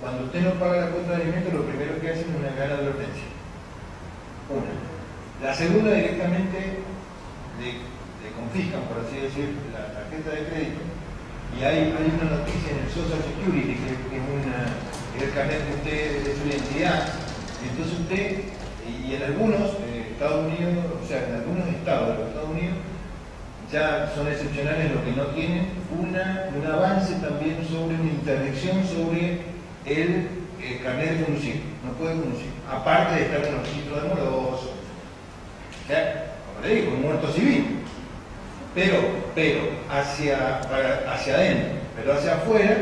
cuando usted no paga la cuota de alimentos, lo primero que hacen es una gana de advertencia. Una. La segunda, directamente le confiscan, por así decir, la tarjeta de crédito. Y hay una noticia en el Social Security, que es el carnet de usted, de su identidad. Entonces usted, y en algunos Estados Unidos, o sea, en algunos estados de los Estados Unidos, ya son excepcionales los que no tienen un avance también sobre una interdicción sobre el carnet de conducir. No puede conducir, aparte de estar en los registros de morosos. O sea, como le digo, un muerto civil. Pero hacia adentro, pero hacia afuera,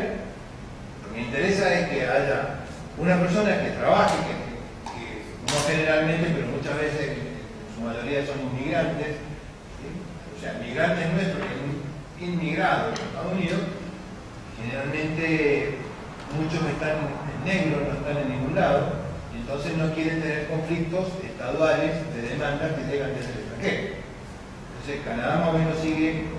lo que me interesa es que haya una persona que trabaje, que no generalmente, pero muchas veces, en su mayoría son inmigrantes, ¿sí? O sea, migrantes nuestros, inmigrados en Estados Unidos, generalmente muchos están negros, no están en ningún lado, y entonces no quieren tener conflictos estaduales de demandas que llegan desde el extranjero. Entonces Canadá más o menos sigue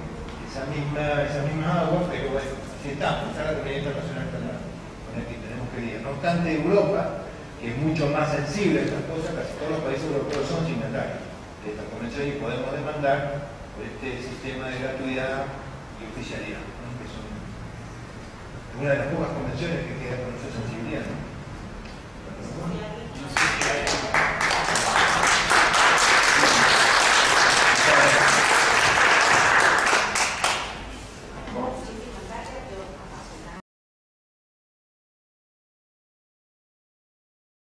esa misma agua, pero bueno, así estamos, está la comunidad internacional con el que tenemos que lidiar. No obstante, Europa, que es mucho más sensible a estas cosas, casi todos los países europeos son signatarios de esta convención y podemos demandar por este sistema de gratuidad y oficialidad, ¿no? Que son una de las pocas convenciones que queda con esa sensibilidad, ¿no?